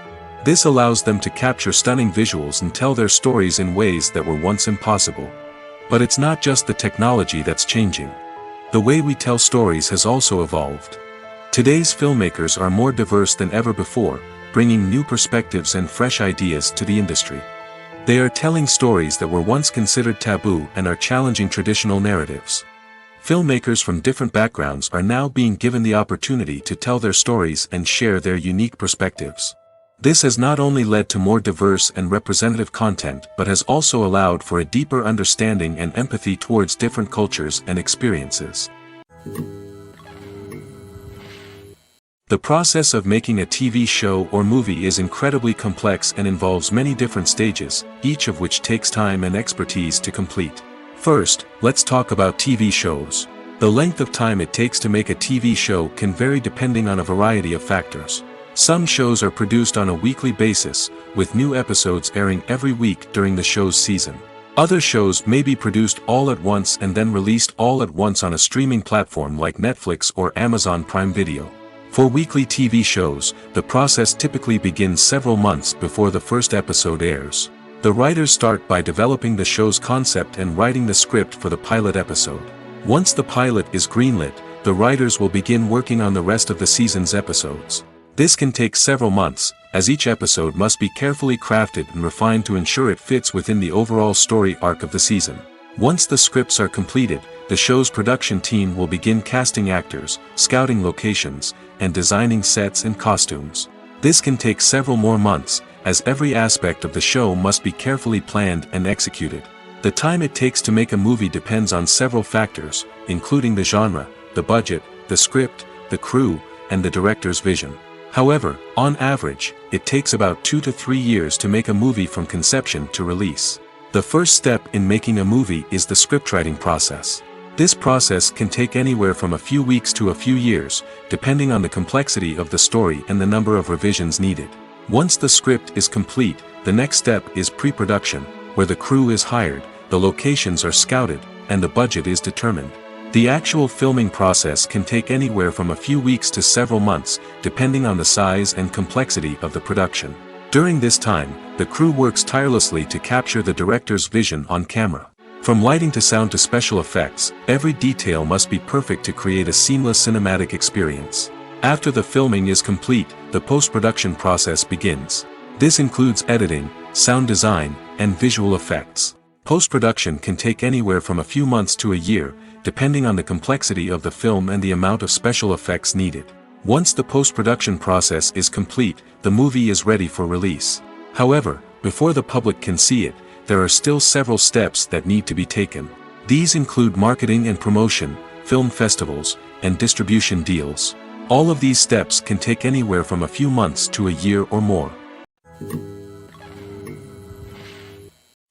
This allows them to capture stunning visuals and tell their stories in ways that were once impossible. But it's not just the technology that's changing. The way we tell stories has also evolved. Today's filmmakers are more diverse than ever before, bringing new perspectives and fresh ideas to the industry. They are telling stories that were once considered taboo and are challenging traditional narratives. Filmmakers from different backgrounds are now being given the opportunity to tell their stories and share their unique perspectives. This has not only led to more diverse and representative content but has also allowed for a deeper understanding and empathy towards different cultures and experiences. The process of making a TV show or movie is incredibly complex and involves many different stages, each of which takes time and expertise to complete. First, let's talk about TV shows. The length of time it takes to make a TV show can vary depending on a variety of factors. Some shows are produced on a weekly basis, with new episodes airing every week during the show's season. Other shows may be produced all at once and then released all at once on a streaming platform like Netflix or Amazon Prime Video. For weekly TV shows, the process typically begins several months before the first episode airs. The writers start by developing the show's concept and writing the script for the pilot episode. Once the pilot is greenlit, the writers will begin working on the rest of the season's episodes. This can take several months, as each episode must be carefully crafted and refined to ensure it fits within the overall story arc of the season. Once the scripts are completed, the show's production team will begin casting actors, scouting locations, and designing sets and costumes. This can take several more months, as every aspect of the show must be carefully planned and executed. The time it takes to make a movie depends on several factors, including the genre, the budget, the script, the crew, and the director's vision. However, on average, it takes about 2 to 3 years to make a movie from conception to release. The first step in making a movie is the scriptwriting process. This process can take anywhere from a few weeks to a few years, depending on the complexity of the story and the number of revisions needed. Once the script is complete, the next step is pre-production, where the crew is hired, the locations are scouted, and the budget is determined. The actual filming process can take anywhere from a few weeks to several months, depending on the size and complexity of the production. During this time, the crew works tirelessly to capture the director's vision on camera. From lighting to sound to special effects, every detail must be perfect to create a seamless cinematic experience. After the filming is complete, the post-production process begins. This includes editing, sound design, and visual effects. Post-production can take anywhere from a few months to a year, depending on the complexity of the film and the amount of special effects needed. Once the post-production process is complete, the movie is ready for release. However, before the public can see it, there are still several steps that need to be taken. These include marketing and promotion, film festivals, and distribution deals. All of these steps can take anywhere from a few months to a year or more.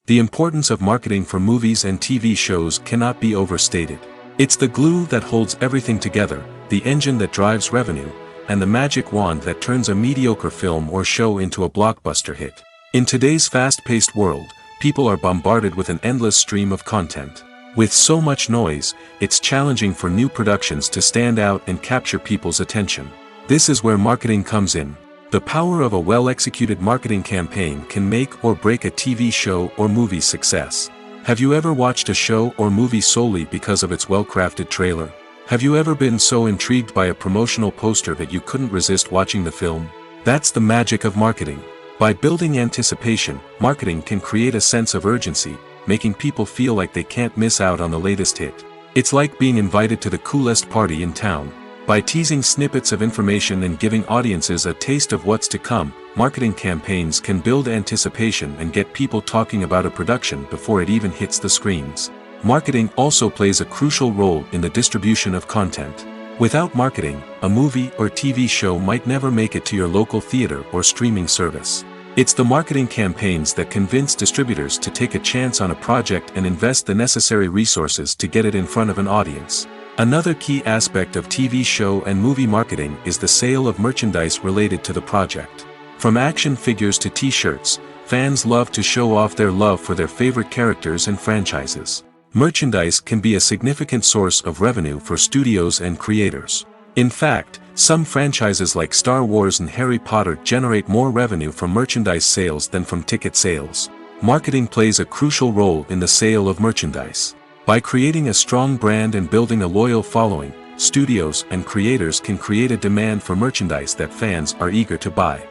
The importance of marketing for movies and TV shows cannot be overstated. It's the glue that holds everything together, the engine that drives revenue, and the magic wand that turns a mediocre film or show into a blockbuster hit. In today's fast-paced world, people are bombarded with an endless stream of content. With so much noise, it's challenging for new productions to stand out and capture people's attention. This is where marketing comes in. The power of a well-executed marketing campaign can make or break a TV show or movie's success. Have you ever watched a show or movie solely because of its well-crafted trailer? Have you ever been so intrigued by a promotional poster that you couldn't resist watching the film? That's the magic of marketing. By building anticipation, marketing can create a sense of urgency, making people feel like they can't miss out on the latest hit. It's like being invited to the coolest party in town. By teasing snippets of information and giving audiences a taste of what's to come, marketing campaigns can build anticipation and get people talking about a production before it even hits the screens. Marketing also plays a crucial role in the distribution of content. Without marketing, a movie or TV show might never make it to your local theater or streaming service. It's the marketing campaigns that convince distributors to take a chance on a project and invest the necessary resources to get it in front of an audience. Another key aspect of TV show and movie marketing is the sale of merchandise related to the project. From action figures to t-shirts, fans love to show off their love for their favorite characters and franchises. Merchandise can be a significant source of revenue for studios and creators. In fact, some franchises like Star Wars and Harry Potter generate more revenue from merchandise sales than from ticket sales. Marketing plays a crucial role in the sale of merchandise. By creating a strong brand and building a loyal following, studios and creators can create a demand for merchandise that fans are eager to buy.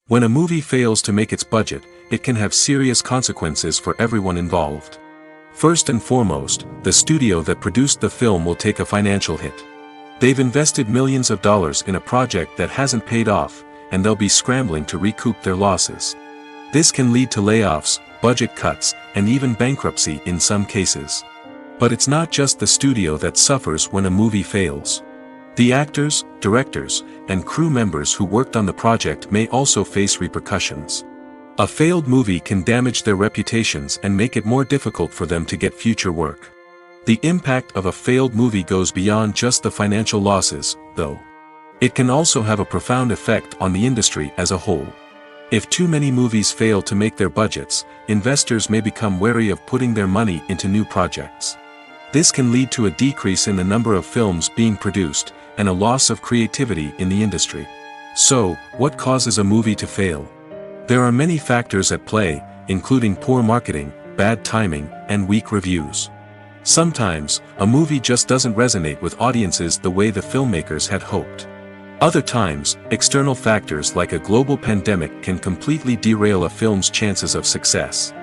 When a movie fails to make its budget, it can have serious consequences for everyone involved. First and foremost, the studio that produced the film will take a financial hit. They've invested millions of dollars in a project that hasn't paid off, and they'll be scrambling to recoup their losses. This can lead to layoffs, budget cuts, and even bankruptcy in some cases. But it's not just the studio that suffers when a movie fails. The actors, directors, and crew members who worked on the project may also face repercussions. A failed movie can damage their reputations and make it more difficult for them to get future work. The impact of a failed movie goes beyond just the financial losses, though. It can also have a profound effect on the industry as a whole. If too many movies fail to make their budgets, investors may become wary of putting their money into new projects. This can lead to a decrease in the number of films being produced, and a loss of creativity in the industry. So, what causes a movie to fail? There are many factors at play, including poor marketing, bad timing, and weak reviews. Sometimes, a movie just doesn't resonate with audiences the way the filmmakers had hoped. Other times, external factors like a global pandemic can completely derail a film's chances of success.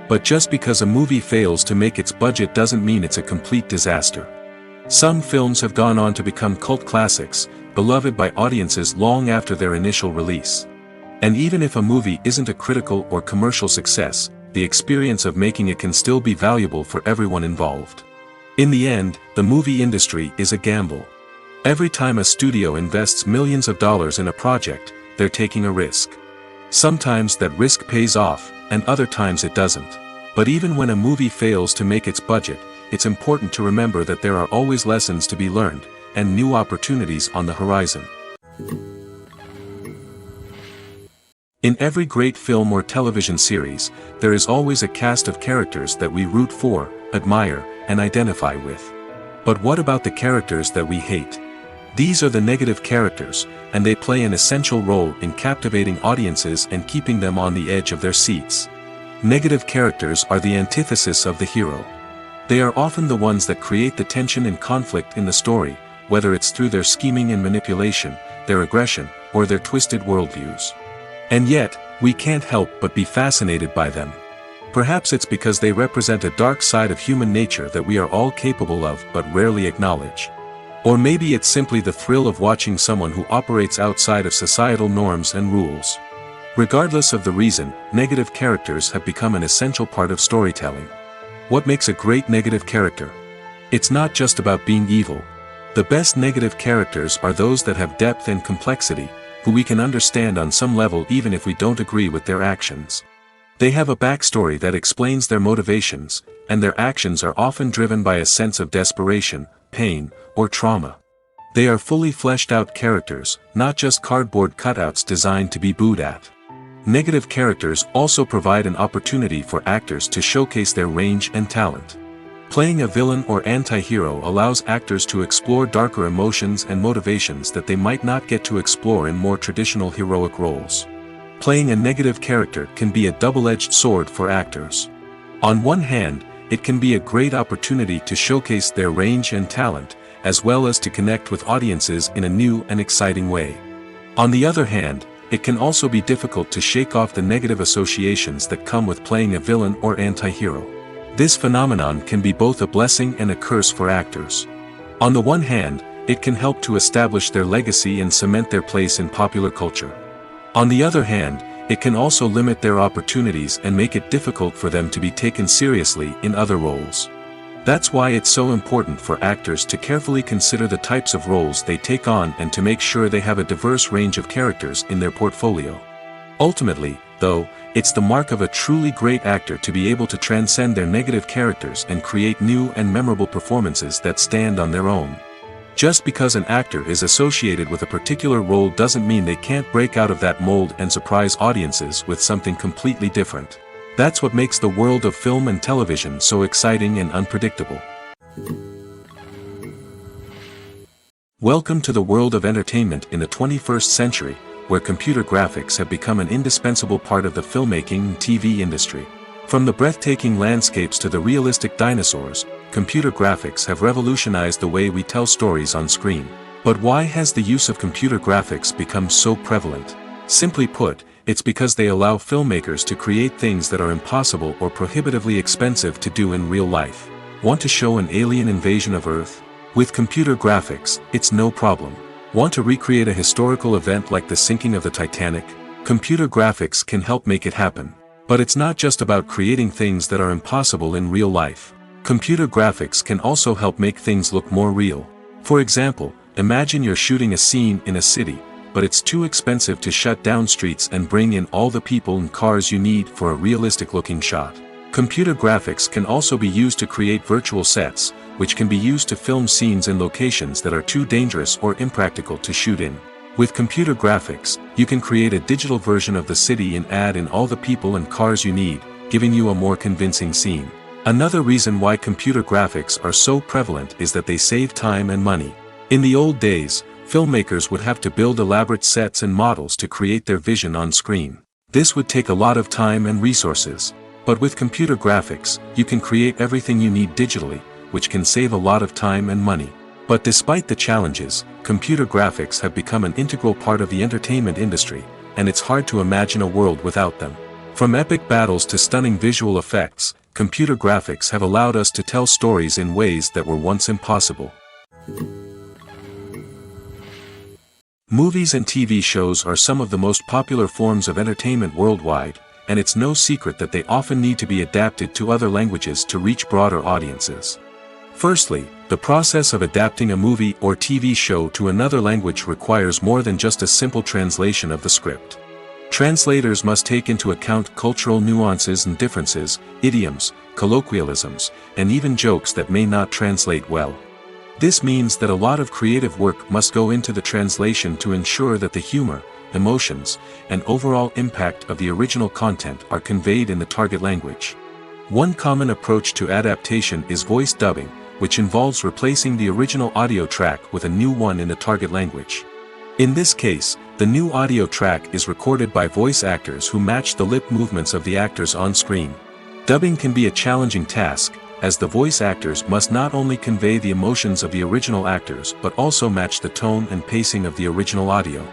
But just because a movie fails to make its budget doesn't mean it's a complete disaster. Some films have gone on to become cult classics, beloved by audiences long after their initial release. And even if a movie isn't a critical or commercial success, the experience of making it can still be valuable for everyone involved. In the end, the movie industry is a gamble. Every time a studio invests millions of dollars in a project, they're taking a risk. Sometimes that risk pays off, and other times it doesn't. But even when a movie fails to make its budget, it's important to remember that there are always lessons to be learned, and new opportunities on the horizon. In every great film or television series, there is always a cast of characters that we root for, admire, and identify with. But what about the characters that we hate? These are the negative characters, and they play an essential role in captivating audiences and keeping them on the edge of their seats. Negative characters are the antithesis of the hero. They are often the ones that create the tension and conflict in the story, whether it's through their scheming and manipulation, their aggression, or their twisted worldviews. And yet, we can't help but be fascinated by them. Perhaps it's because they represent a dark side of human nature that we are all capable of but rarely acknowledge. Or maybe it's simply the thrill of watching someone who operates outside of societal norms and rules. Regardless of the reason, negative characters have become an essential part of storytelling. What makes a great negative character? It's not just about being evil. The best negative characters are those that have depth and complexity, who we can understand on some level even if we don't agree with their actions. They have a backstory that explains their motivations, and their actions are often driven by a sense of desperation, pain, or trauma. They are fully fleshed out characters, not just cardboard cutouts designed to be booed at. Negative characters also provide an opportunity for actors to showcase their range and talent. Playing a villain or anti-hero allows actors to explore darker emotions and motivations that they might not get to explore in more traditional heroic roles. Playing a negative character can be a double-edged sword for actors. On one hand, it can be a great opportunity to showcase their range and talent, as well as to connect with audiences in a new and exciting way. On the other hand, it can also be difficult to shake off the negative associations that come with playing a villain or anti-hero. This phenomenon can be both a blessing and a curse for actors. On the one hand, it can help to establish their legacy and cement their place in popular culture. On the other hand, it can also limit their opportunities and make it difficult for them to be taken seriously in other roles. That's why it's so important for actors to carefully consider the types of roles they take on and to make sure they have a diverse range of characters in their portfolio. Ultimately, though, it's the mark of a truly great actor to be able to transcend their negative characters and create new and memorable performances that stand on their own. Just because an actor is associated with a particular role doesn't mean they can't break out of that mold and surprise audiences with something completely different. That's what makes the world of film and television so exciting and unpredictable. Welcome to the world of entertainment in the 21st century, where computer graphics have become an indispensable part of the filmmaking and TV industry. From the breathtaking landscapes to the realistic dinosaurs, computer graphics have revolutionized the way we tell stories on screen. But why has the use of computer graphics become so prevalent? Simply put, it's because they allow filmmakers to create things that are impossible or prohibitively expensive to do in real life. Want to show an alien invasion of Earth? With computer graphics, it's no problem. Want to recreate a historical event like the sinking of the Titanic? Computer graphics can help make it happen. But it's not just about creating things that are impossible in real life. Computer graphics can also help make things look more real. For example, imagine you're shooting a scene in a city, but it's too expensive to shut down streets and bring in all the people and cars you need for a realistic-looking shot. Computer graphics can also be used to create virtual sets, which can be used to film scenes in locations that are too dangerous or impractical to shoot in. With computer graphics, you can create a digital version of the city and add in all the people and cars you need, giving you a more convincing scene. Another reason why computer graphics are so prevalent is that they save time and money. In the old days, filmmakers would have to build elaborate sets and models to create their vision on screen. This would take a lot of time and resources. But with computer graphics, you can create everything you need digitally, which can save a lot of time and money. But despite the challenges, computer graphics have become an integral part of the entertainment industry, and it's hard to imagine a world without them. From epic battles to stunning visual effects, computer graphics have allowed us to tell stories in ways that were once impossible. Movies and TV shows are some of the most popular forms of entertainment worldwide, and it's no secret that they often need to be adapted to other languages to reach broader audiences. Firstly, the process of adapting a movie or TV show to another language requires more than just a simple translation of the script. Translators must take into account cultural nuances and differences, idioms, colloquialisms, and even jokes that may not translate well. This means that a lot of creative work must go into the translation to ensure that the humor, emotions, and overall impact of the original content are conveyed in the target language. One common approach to adaptation is voice dubbing, which involves replacing the original audio track with a new one in the target language. In this case, the new audio track is recorded by voice actors who match the lip movements of the actors on screen. Dubbing can be a challenging task, as the voice actors must not only convey the emotions of the original actors but also match the tone and pacing of the original audio.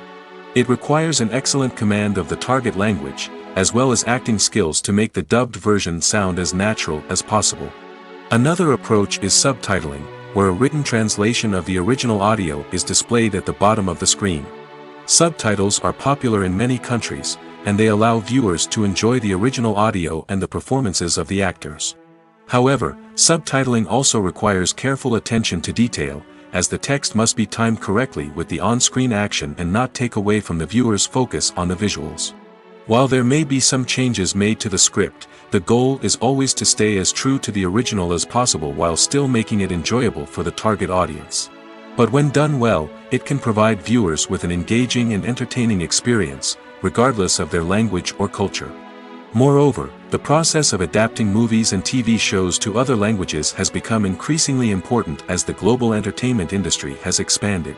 It requires an excellent command of the target language, as well as acting skills to make the dubbed version sound as natural as possible. Another approach is subtitling, where a written translation of the original audio is displayed at the bottom of the screen. Subtitles are popular in many countries, and they allow viewers to enjoy the original audio and the performances of the actors. However, subtitling also requires careful attention to detail, as the text must be timed correctly with the on-screen action and not take away from the viewer's focus on the visuals. While there may be some changes made to the script, the goal is always to stay as true to the original as possible while still making it enjoyable for the target audience. But when done well, it can provide viewers with an engaging and entertaining experience, regardless of their language or culture. Moreover, the process of adapting movies and TV shows to other languages has become increasingly important as the global entertainment industry has expanded.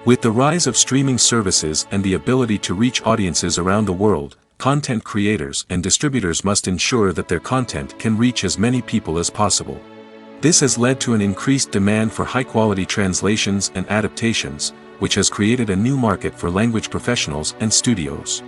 With the rise of streaming services and the ability to reach audiences around the world, content creators and distributors must ensure that their content can reach as many people as possible. This has led to an increased demand for high-quality translations and adaptations, which has created a new market for language professionals and studios.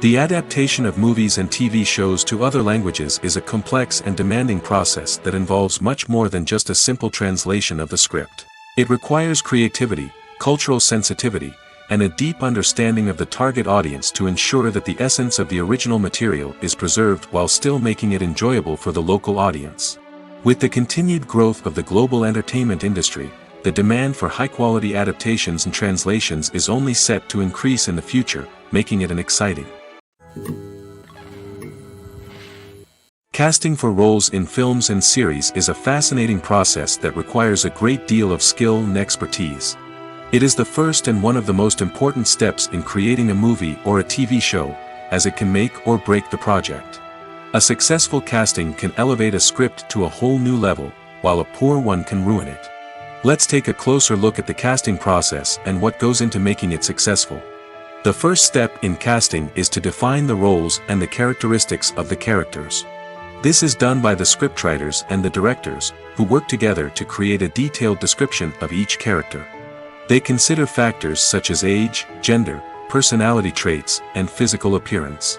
The adaptation of movies and TV shows to other languages is a complex and demanding process that involves much more than just a simple translation of the script. It requires creativity, cultural sensitivity, and a deep understanding of the target audience to ensure that the essence of the original material is preserved while still making it enjoyable for the local audience. With the continued growth of the global entertainment industry, the demand for high-quality adaptations and translations is only set to increase in the future, making it an exciting. Casting for roles in films and series is a fascinating process that requires a great deal of skill and expertise. It is the first and one of the most important steps in creating a movie or a TV show, as it can make or break the project. A successful casting can elevate a script to a whole new level, while a poor one can ruin it. Let's take a closer look at the casting process and what goes into making it successful. The first step in casting is to define the roles and the characteristics of the characters. This is done by the scriptwriters and the directors, who work together to create a detailed description of each character. They consider factors such as age, gender, personality traits, and physical appearance.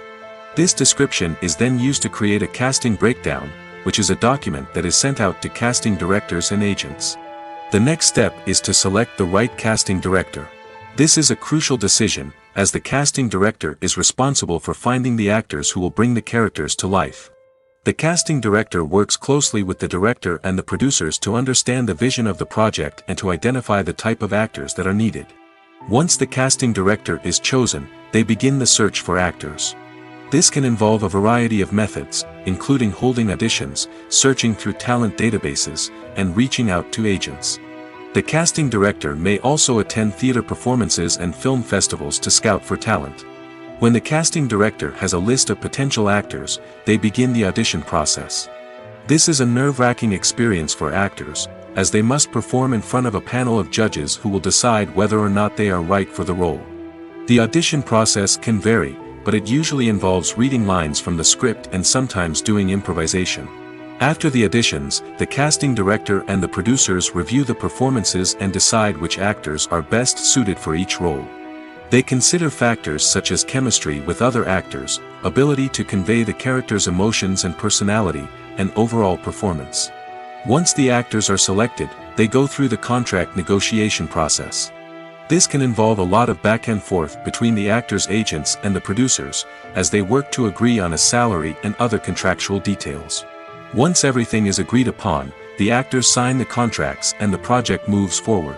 This description is then used to create a casting breakdown, which is a document that is sent out to casting directors and agents. The next step is to select the right casting director. This is a crucial decision, as the casting director is responsible for finding the actors who will bring the characters to life. The casting director works closely with the director and the producers to understand the vision of the project and to identify the type of actors that are needed. Once the casting director is chosen, they begin the search for actors. This can involve a variety of methods, including holding auditions, searching through talent databases, and reaching out to agents. The casting director may also attend theater performances and film festivals to scout for talent. When the casting director has a list of potential actors, they begin the audition process. This is a nerve-wracking experience for actors, as they must perform in front of a panel of judges who will decide whether or not they are right for the role. The audition process can vary, but it usually involves reading lines from the script and sometimes doing improvisation. After the auditions, the casting director and the producers review the performances and decide which actors are best suited for each role. They consider factors such as chemistry with other actors, ability to convey the character's emotions and personality, and overall performance. Once the actors are selected, they go through the contract negotiation process. This can involve a lot of back and forth between the actors' agents and the producers, as they work to agree on a salary and other contractual details. Once everything is agreed upon, the actors sign the contracts and the project moves forward.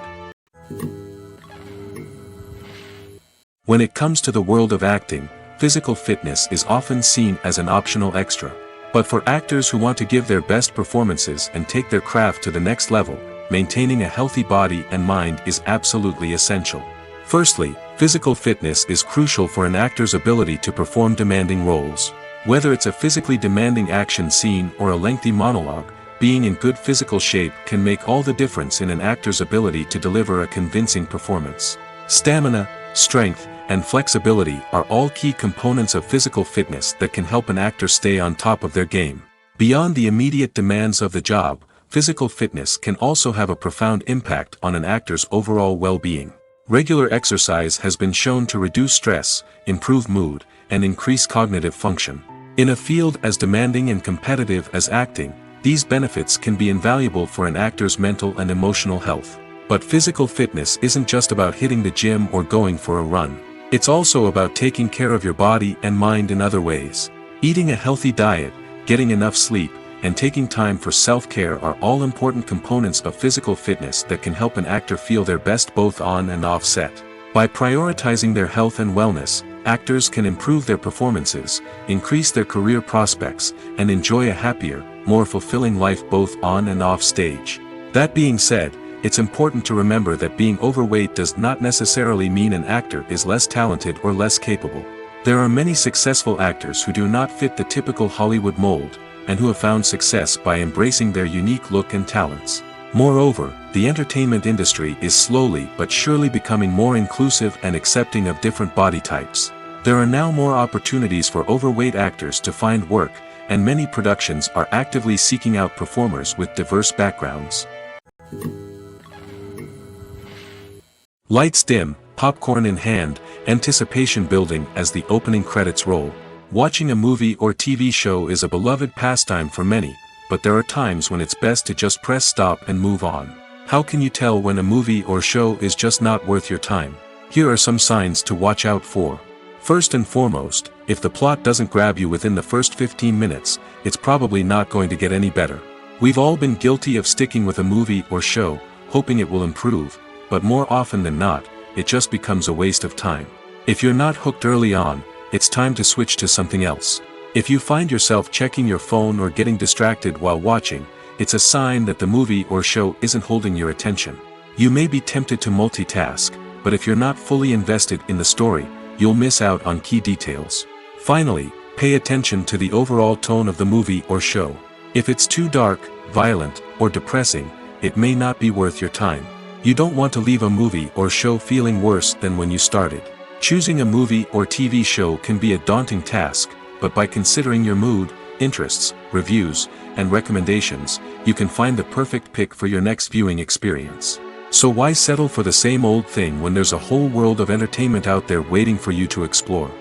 When it comes to the world of acting, physical fitness is often seen as an optional extra. But for actors who want to give their best performances and take their craft to the next level, maintaining a healthy body and mind is absolutely essential. Firstly, physical fitness is crucial for an actor's ability to perform demanding roles. Whether it's a physically demanding action scene or a lengthy monologue, being in good physical shape can make all the difference in an actor's ability to deliver a convincing performance. Stamina, strength, and flexibility are all key components of physical fitness that can help an actor stay on top of their game. Beyond the immediate demands of the job, physical fitness can also have a profound impact on an actor's overall well-being. Regular exercise has been shown to reduce stress, improve mood, and increase cognitive function. In a field as demanding and competitive as acting, these benefits can be invaluable for an actor's mental and emotional health. But physical fitness isn't just about hitting the gym or going for a run. It's also about taking care of your body and mind in other ways. Eating a healthy diet, getting enough sleep, and taking time for self-care are all important components of physical fitness that can help an actor feel their best both on and off set. By prioritizing their health and wellness, actors can improve their performances, increase their career prospects, and enjoy a happier, more fulfilling life both on and off stage. That being said, it's important to remember that being overweight does not necessarily mean an actor is less talented or less capable. There are many successful actors who do not fit the typical Hollywood mold, and who have found success by embracing their unique look and talents. Moreover, the entertainment industry is slowly but surely becoming more inclusive and accepting of different body types. There are now more opportunities for overweight actors to find work, and many productions are actively seeking out performers with diverse backgrounds. Lights dim, popcorn in hand, anticipation building as the opening credits roll. Watching a movie or TV show is a beloved pastime for many, but there are times when it's best to just press stop and move on. How can you tell when a movie or show is just not worth your time? Here are some signs to watch out for. First and foremost, if the plot doesn't grab you within the first 15 minutes, it's probably not going to get any better. We've all been guilty of sticking with a movie or show, hoping it will improve, but more often than not, it just becomes a waste of time. If you're not hooked early on, it's time to switch to something else. If you find yourself checking your phone or getting distracted while watching, it's a sign that the movie or show isn't holding your attention. You may be tempted to multitask, but if you're not fully invested in the story, you'll miss out on key details. Finally, pay attention to the overall tone of the movie or show. If it's too dark, violent, or depressing, it may not be worth your time. You don't want to leave a movie or show feeling worse than when you started. Choosing a movie or TV show can be a daunting task, but by considering your mood, interests, reviews, and recommendations, you can find the perfect pick for your next viewing experience. So why settle for the same old thing when there's a whole world of entertainment out there waiting for you to explore?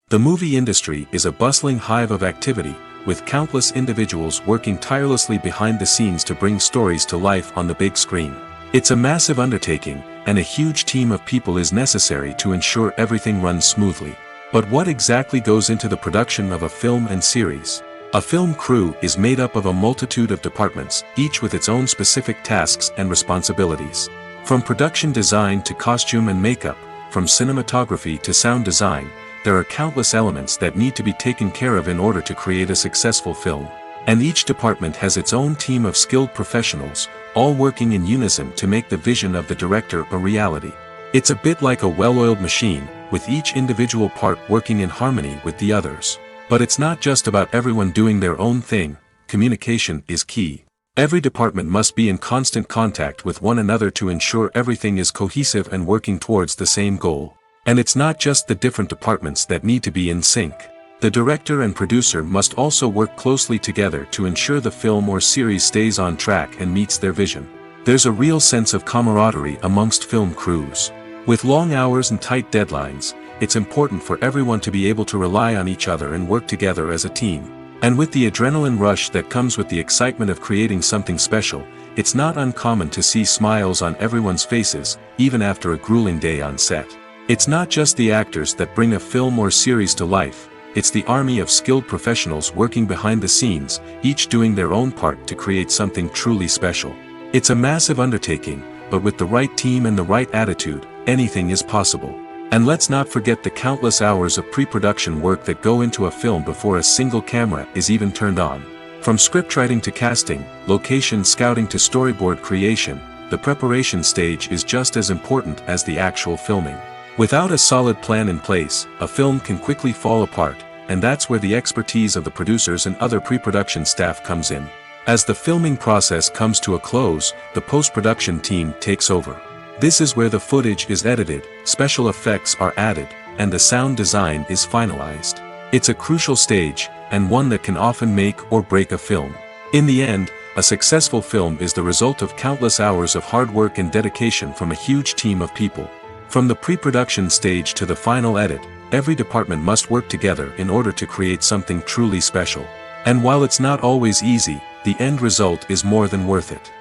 The movie industry is a bustling hive of activity, with countless individuals working tirelessly behind the scenes to bring stories to life on the big screen. It's a massive undertaking, and a huge team of people is necessary to ensure everything runs smoothly. But what exactly goes into the production of a film and series? A film crew is made up of a multitude of departments, each with its own specific tasks and responsibilities. From production design to costume and makeup, from cinematography to sound design, there are countless elements that need to be taken care of in order to create a successful film. And each department has its own team of skilled professionals, all working in unison to make the vision of the director a reality. It's a bit like a well-oiled machine, with each individual part working in harmony with the others. But it's not just about everyone doing their own thing. Communication is key. Every department must be in constant contact with one another to ensure everything is cohesive and working towards the same goal. And it's not just the different departments that need to be in sync. The director and producer must also work closely together to ensure the film or series stays on track and meets their vision. There's a real sense of camaraderie amongst film crews. With long hours and tight deadlines, it's important for everyone to be able to rely on each other and work together as a team. And with the adrenaline rush that comes with the excitement of creating something special, it's not uncommon to see smiles on everyone's faces, even after a grueling day on set. It's not just the actors that bring a film or series to life, it's the army of skilled professionals working behind the scenes, each doing their own part to create something truly special. It's a massive undertaking, but with the right team and the right attitude, anything is possible. And let's not forget the countless hours of pre-production work that go into a film before a single camera is even turned on. From scriptwriting to casting, location scouting to storyboard creation, the preparation stage is just as important as the actual filming. Without a solid plan in place, a film can quickly fall apart, and that's where the expertise of the producers and other pre-production staff comes in. As the filming process comes to a close, the post-production team takes over. This is where the footage is edited, special effects are added, and the sound design is finalized. It's a crucial stage, and one that can often make or break a film. In the end, a successful film is the result of countless hours of hard work and dedication from a huge team of people. From the pre-production stage to the final edit, every department must work together in order to create something truly special. And while it's not always easy, the end result is more than worth it.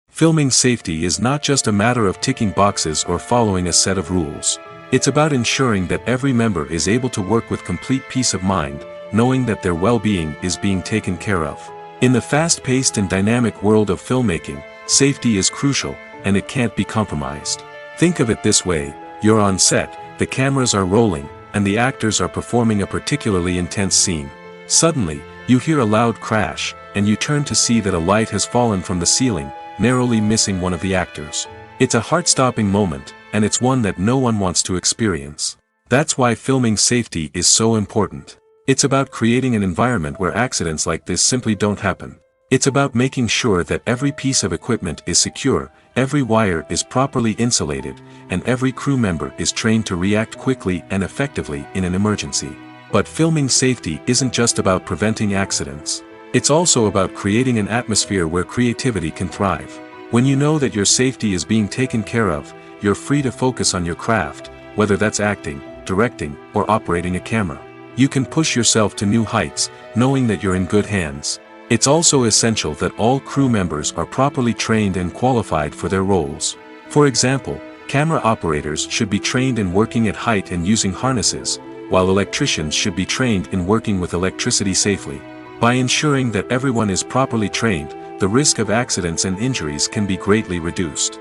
Filming safety is not just a matter of ticking boxes or following a set of rules. It's about ensuring that every member is able to work with complete peace of mind, knowing that their well-being is being taken care of. In the fast-paced and dynamic world of filmmaking, safety is crucial, and it can't be compromised. Think of it this way, you're on set, the cameras are rolling, and the actors are performing a particularly intense scene. Suddenly, you hear a loud crash, and you turn to see that a light has fallen from the ceiling, narrowly missing one of the actors. It's a heart-stopping moment, and it's one that no one wants to experience. That's why filming safety is so important. It's about creating an environment where accidents like this simply don't happen. It's about making sure that every piece of equipment is secure, every wire is properly insulated, and every crew member is trained to react quickly and effectively in an emergency. But filming safety isn't just about preventing accidents. It's also about creating an atmosphere where creativity can thrive. When you know that your safety is being taken care of, you're free to focus on your craft, whether that's acting, directing, or operating a camera. You can push yourself to new heights, knowing that you're in good hands. It's also essential that all crew members are properly trained and qualified for their roles. For example, camera operators should be trained in working at height and using harnesses, while electricians should be trained in working with electricity safely. By ensuring that everyone is properly trained, the risk of accidents and injuries can be greatly reduced.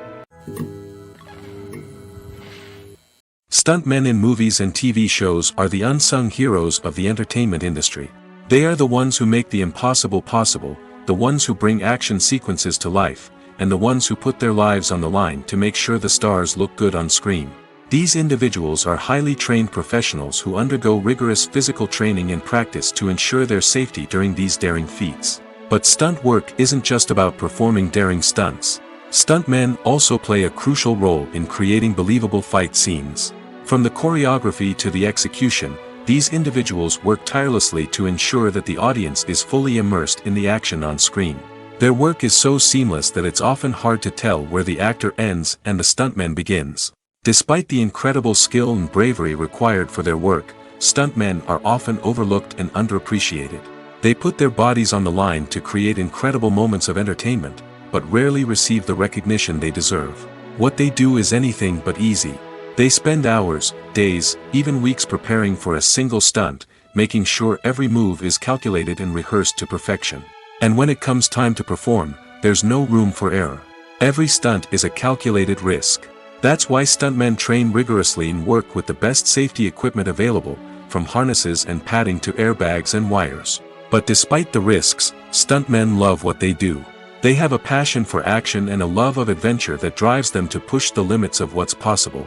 Stuntmen in movies and TV shows are the unsung heroes of the entertainment industry. They are the ones who make the impossible possible, the ones who bring action sequences to life, and the ones who put their lives on the line to make sure the stars look good on screen. These individuals are highly trained professionals who undergo rigorous physical training and practice to ensure their safety during these daring feats. But stunt work isn't just about performing daring stunts. Stuntmen also play a crucial role in creating believable fight scenes. From the choreography to the execution, these individuals work tirelessly to ensure that the audience is fully immersed in the action on screen. Their work is so seamless that it's often hard to tell where the actor ends and the stuntman begins. Despite the incredible skill and bravery required for their work, stuntmen are often overlooked and underappreciated. They put their bodies on the line to create incredible moments of entertainment, but rarely receive the recognition they deserve. What they do is anything but easy. They spend hours, days, even weeks preparing for a single stunt, making sure every move is calculated and rehearsed to perfection. And when it comes time to perform, there's no room for error. Every stunt is a calculated risk. That's why stuntmen train rigorously and work with the best safety equipment available, from harnesses and padding to airbags and wires. But despite the risks, stuntmen love what they do. They have a passion for action and a love of adventure that drives them to push the limits of what's possible.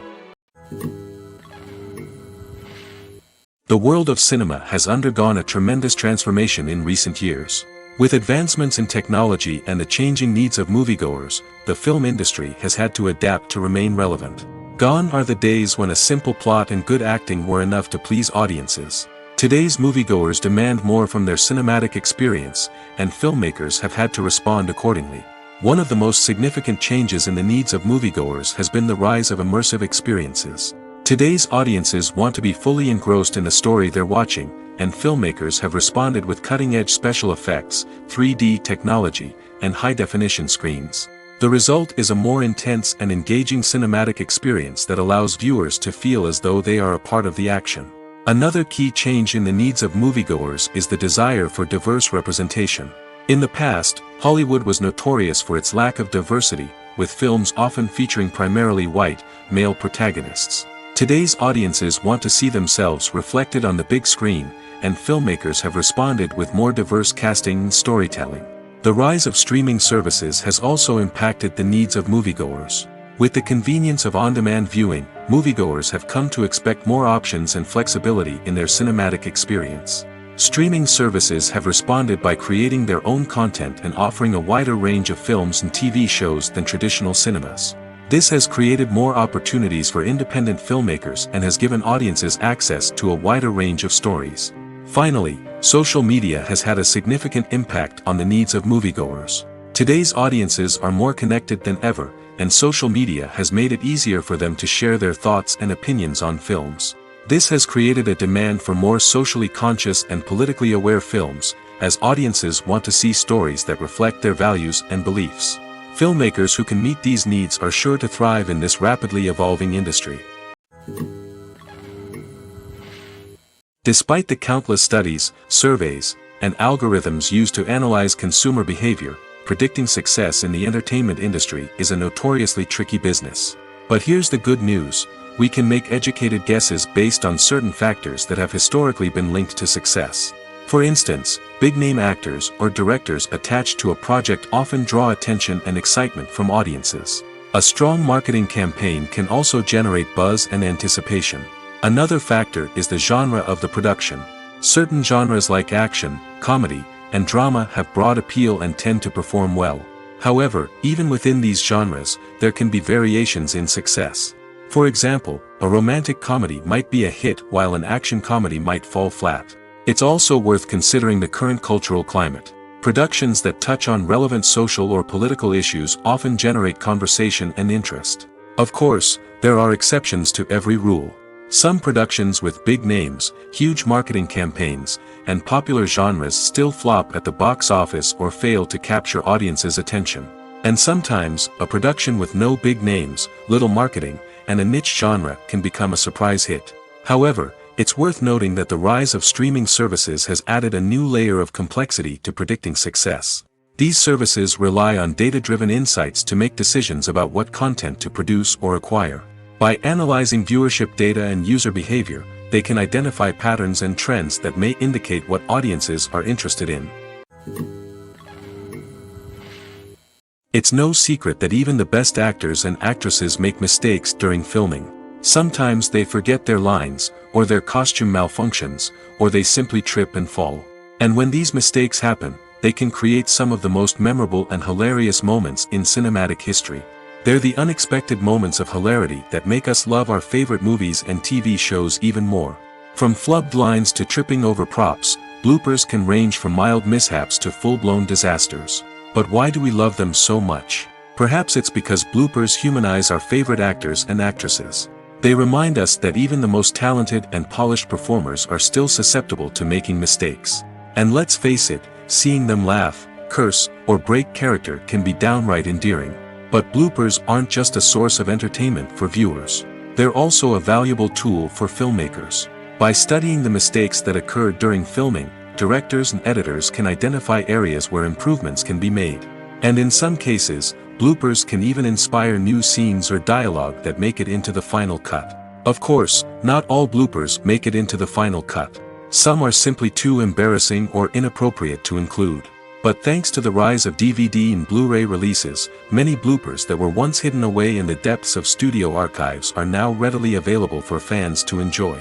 The world of cinema has undergone a tremendous transformation in recent years. With advancements in technology and the changing needs of moviegoers, the film industry has had to adapt to remain relevant. Gone are the days when a simple plot and good acting were enough to please audiences. Today's moviegoers demand more from their cinematic experience, and filmmakers have had to respond accordingly. One of the most significant changes in the needs of moviegoers has been the rise of immersive experiences. Today's audiences want to be fully engrossed in the story they're watching, and filmmakers have responded with cutting-edge special effects, 3D technology, and high-definition screens. The result is a more intense and engaging cinematic experience that allows viewers to feel as though they are a part of the action. Another key change in the needs of moviegoers is the desire for diverse representation. In the past, Hollywood was notorious for its lack of diversity, with films often featuring primarily white, male protagonists. Today's audiences want to see themselves reflected on the big screen, and filmmakers have responded with more diverse casting and storytelling. The rise of streaming services has also impacted the needs of moviegoers. With the convenience of on-demand viewing, moviegoers have come to expect more options and flexibility in their cinematic experience. Streaming services have responded by creating their own content and offering a wider range of films and TV shows than traditional cinemas. This has created more opportunities for independent filmmakers and has given audiences access to a wider range of stories. Finally, social media has had a significant impact on the needs of moviegoers. Today's audiences are more connected than ever, and social media has made it easier for them to share their thoughts and opinions on films. This has created a demand for more socially conscious and politically aware films, as audiences want to see stories that reflect their values and beliefs. Filmmakers who can meet these needs are sure to thrive in this rapidly evolving industry. Despite the countless studies, surveys, and algorithms used to analyze consumer behavior, predicting success in the entertainment industry is a notoriously tricky business. But here's the good news: we can make educated guesses based on certain factors that have historically been linked to success. For instance, big-name actors or directors attached to a project often draw attention and excitement from audiences. A strong marketing campaign can also generate buzz and anticipation. Another factor is the genre of the production. Certain genres like action, comedy, and drama have broad appeal and tend to perform well. However, even within these genres, there can be variations in success. For example, a romantic comedy might be a hit while an action comedy might fall flat. It's also worth considering the current cultural climate. Productions that touch on relevant social or political issues often generate conversation and interest. Of course, there are exceptions to every rule. Some productions with big names, huge marketing campaigns, and popular genres still flop at the box office or fail to capture audiences' attention. And sometimes, a production with no big names, little marketing, and a niche genre can become a surprise hit. However, it's worth noting that the rise of streaming services has added a new layer of complexity to predicting success. These services rely on data-driven insights to make decisions about what content to produce or acquire. By analyzing viewership data and user behavior, they can identify patterns and trends that may indicate what audiences are interested in. It's no secret that even the best actors and actresses make mistakes during filming. Sometimes they forget their lines, or their costume malfunctions, or they simply trip and fall. And when these mistakes happen, they can create some of the most memorable and hilarious moments in cinematic history. They're the unexpected moments of hilarity that make us love our favorite movies and TV shows even more. From flubbed lines to tripping over props, bloopers can range from mild mishaps to full-blown disasters. But why do we love them so much? Perhaps it's because bloopers humanize our favorite actors and actresses. They remind us that even the most talented and polished performers are still susceptible to making mistakes. And let's face it, seeing them laugh, curse, or break character can be downright endearing. But bloopers aren't just a source of entertainment for viewers. They're also a valuable tool for filmmakers. By studying the mistakes that occur during filming, directors and editors can identify areas where improvements can be made. And in some cases, bloopers can even inspire new scenes or dialogue that make it into the final cut. Of course, not all bloopers make it into the final cut. Some are simply too embarrassing or inappropriate to include. But thanks to the rise of DVD and Blu-ray releases, many bloopers that were once hidden away in the depths of studio archives are now readily available for fans to enjoy.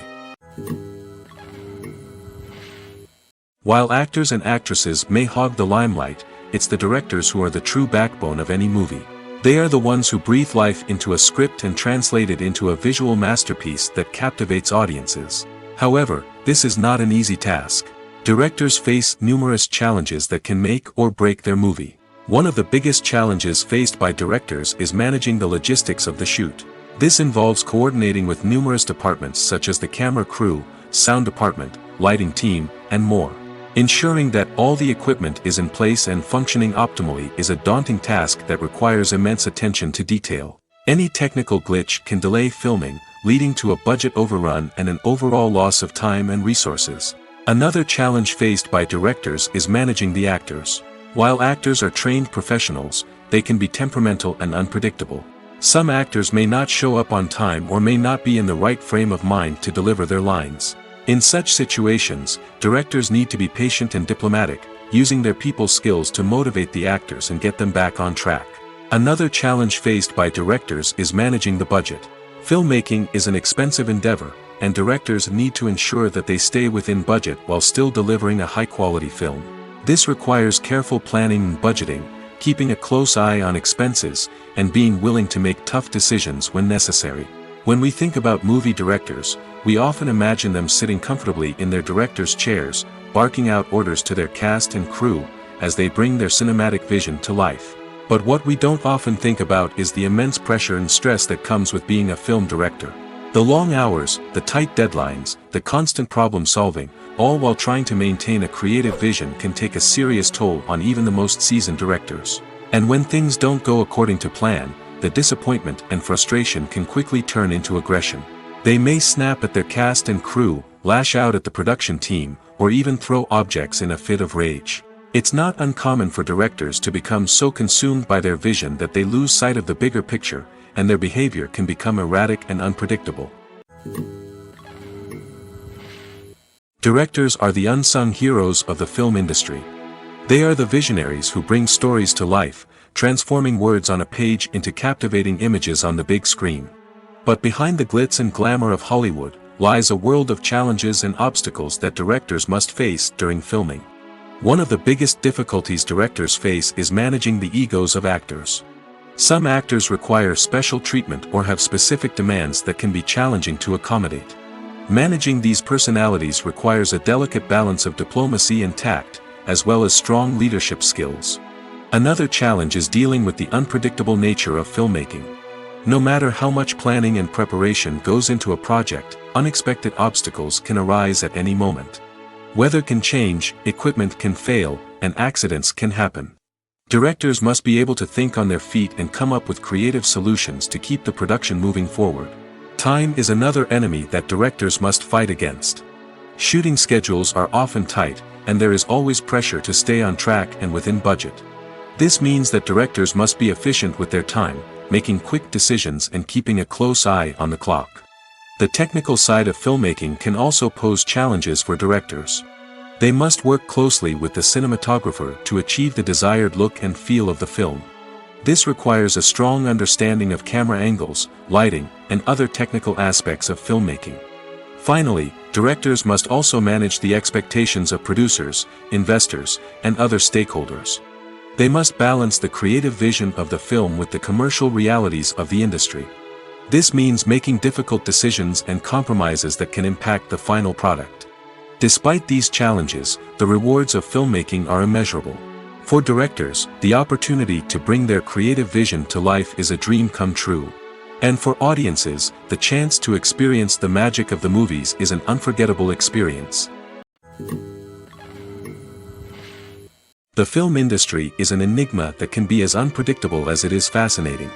While actors and actresses may hog the limelight, it's the directors who are the true backbone of any movie. They are the ones who breathe life into a script and translate it into a visual masterpiece that captivates audiences. However, this is not an easy task. Directors face numerous challenges that can make or break their movie. One of the biggest challenges faced by directors is managing the logistics of the shoot. This involves coordinating with numerous departments such as the camera crew, sound department, lighting team, and more. Ensuring that all the equipment is in place and functioning optimally is a daunting task that requires immense attention to detail. Any technical glitch can delay filming, leading to a budget overrun and an overall loss of time and resources. Another challenge faced by directors is managing the actors. While actors are trained professionals, they can be temperamental and unpredictable. Some actors may not show up on time or may not be in the right frame of mind to deliver their lines. In such situations, directors need to be patient and diplomatic, using their people skills to motivate the actors and get them back on track. Another challenge faced by directors is managing the budget. Filmmaking is an expensive endeavor, and directors need to ensure that they stay within budget while still delivering a high-quality film. This requires careful planning and budgeting, keeping a close eye on expenses, and being willing to make tough decisions when necessary. When we think about movie directors, we often imagine them sitting comfortably in their director's chairs, barking out orders to their cast and crew, as they bring their cinematic vision to life. But what we don't often think about is the immense pressure and stress that comes with being a film director. The long hours, the tight deadlines, the constant problem solving, all while trying to maintain a creative vision can take a serious toll on even the most seasoned directors. And when things don't go according to plan, the disappointment and frustration can quickly turn into aggression. They may snap at their cast and crew, lash out at the production team, or even throw objects in a fit of rage. It's not uncommon for directors to become so consumed by their vision that they lose sight of the bigger picture, and their behavior can become erratic and unpredictable. Directors are the unsung heroes of the film industry. They are the visionaries who bring stories to life, transforming words on a page into captivating images on the big screen. But behind the glitz and glamour of Hollywood lies a world of challenges and obstacles that directors must face during filming. One of the biggest difficulties directors face is managing the egos of actors. Some actors require special treatment or have specific demands that can be challenging to accommodate. Managing these personalities requires a delicate balance of diplomacy and tact, as well as strong leadership skills. Another challenge is dealing with the unpredictable nature of filmmaking. No matter how much planning and preparation goes into a project, unexpected obstacles can arise at any moment. Weather can change, equipment can fail, and accidents can happen. Directors must be able to think on their feet and come up with creative solutions to keep the production moving forward. Time is another enemy that directors must fight against. Shooting schedules are often tight, and there is always pressure to stay on track and within budget. This means that directors must be efficient with their time, making quick decisions and keeping a close eye on the clock. The technical side of filmmaking can also pose challenges for directors. They must work closely with the cinematographer to achieve the desired look and feel of the film. This requires a strong understanding of camera angles, lighting, and other technical aspects of filmmaking. Finally, directors must also manage the expectations of producers, investors, and other stakeholders. They must balance the creative vision of the film with the commercial realities of the industry. This means making difficult decisions and compromises that can impact the final product. Despite these challenges, the rewards of filmmaking are immeasurable. For directors, the opportunity to bring their creative vision to life is a dream come true. And for audiences, the chance to experience the magic of the movies is an unforgettable experience. The film industry is an enigma that can be as unpredictable as it is fascinating.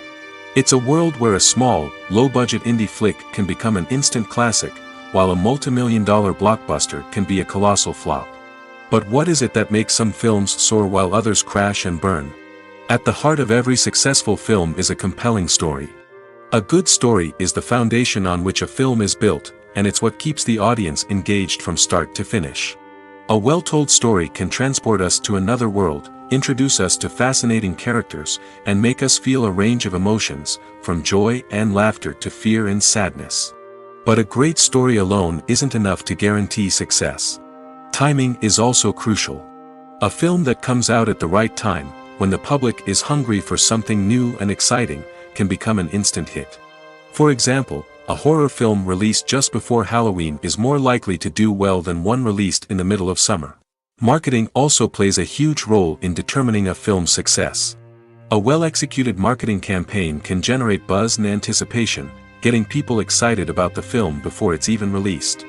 It's a world where a small, low-budget indie flick can become an instant classic, while a multi-million-dollar blockbuster can be a colossal flop. But what is it that makes some films soar while others crash and burn? At the heart of every successful film is a compelling story. A good story is the foundation on which a film is built, and it's what keeps the audience engaged from start to finish. A well-told story can transport us to another world, introduce us to fascinating characters, and make us feel a range of emotions, from joy and laughter to fear and sadness. But a great story alone isn't enough to guarantee success. Timing is also crucial. A film that comes out at the right time, when the public is hungry for something new and exciting, can become an instant hit. For example, a horror film released just before Halloween is more likely to do well than one released in the middle of summer. Marketing also plays a huge role in determining a film's success. A well-executed marketing campaign can generate buzz and anticipation, getting people excited about the film before it's even released.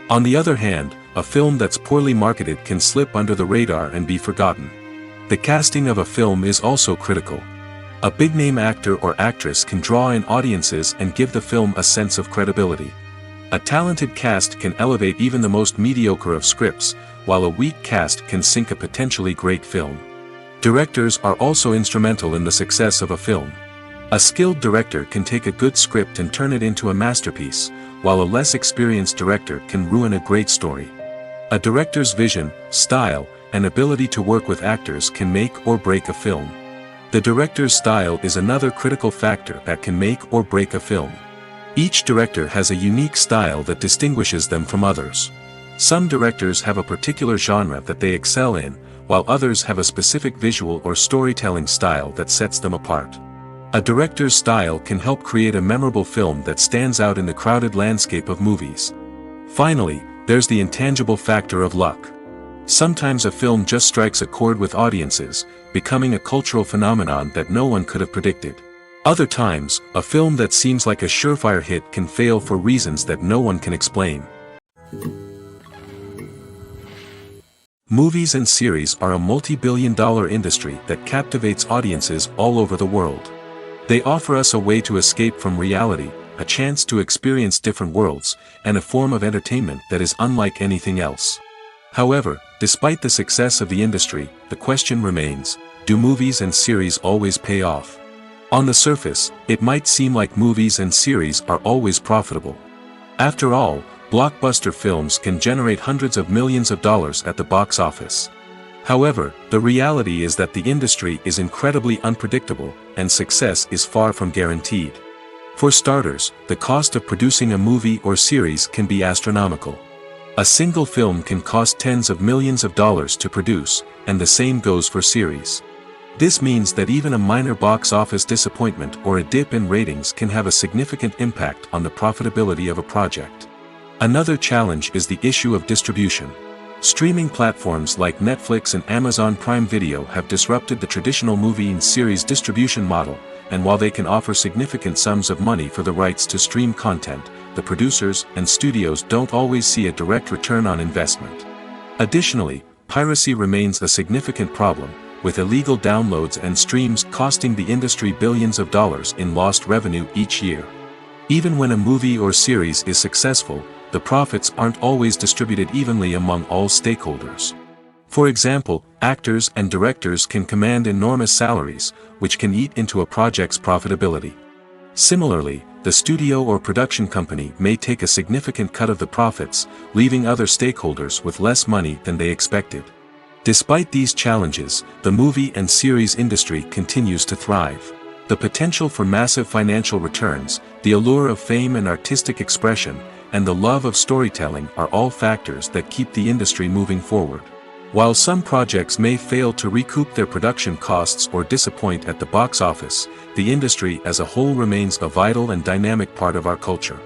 On the other hand, a film that's poorly marketed can slip under the radar and be forgotten. The casting of a film is also critical. A big-name actor or actress can draw in audiences and give the film a sense of credibility. A talented cast can elevate even the most mediocre of scripts, while a weak cast can sink a potentially great film. Directors are also instrumental in the success of a film. A skilled director can take a good script and turn it into a masterpiece, while a less experienced director can ruin a great story. A director's vision, style, and ability to work with actors can make or break a film. The director's style is another critical factor that can make or break a film. Each director has a unique style that distinguishes them from others. Some directors have a particular genre that they excel in, while others have a specific visual or storytelling style that sets them apart. A director's style can help create a memorable film that stands out in the crowded landscape of movies. Finally, there's the intangible factor of luck. Sometimes a film just strikes a chord with audiences, becoming a cultural phenomenon that no one could have predicted. Other times, a film that seems like a surefire hit can fail for reasons that no one can explain. Movies and series are a multi-billion-dollar industry that captivates audiences all over the world. They offer us a way to escape from reality, a chance to experience different worlds, and a form of entertainment that is unlike anything else. However, despite the success of the industry, the question remains, do movies and series always pay off? On the surface, it might seem like movies and series are always profitable. After all, blockbuster films can generate hundreds of millions of dollars at the box office. However, the reality is that the industry is incredibly unpredictable, and success is far from guaranteed. For starters, the cost of producing a movie or series can be astronomical. A single film can cost tens of millions of dollars to produce, and the same goes for series. This means that even a minor box office disappointment or a dip in ratings can have a significant impact on the profitability of a project. Another challenge is the issue of distribution. Streaming platforms like Netflix and Amazon Prime Video have disrupted the traditional movie and series distribution model, and while they can offer significant sums of money for the rights to stream content, the producers and studios don't always see a direct return on investment. Additionally, piracy remains a significant problem, with illegal downloads and streams costing the industry billions of dollars in lost revenue each year. Even when a movie or series is successful, the profits aren't always distributed evenly among all stakeholders. For example, actors and directors can command enormous salaries, which can eat into a project's profitability. Similarly, the studio or production company may take a significant cut of the profits, leaving other stakeholders with less money than they expected. Despite these challenges, the movie and series industry continues to thrive. The potential for massive financial returns, the allure of fame and artistic expression, and the love of storytelling are all factors that keep the industry moving forward. While some projects may fail to recoup their production costs or disappoint at the box office, the industry as a whole remains a vital and dynamic part of our culture.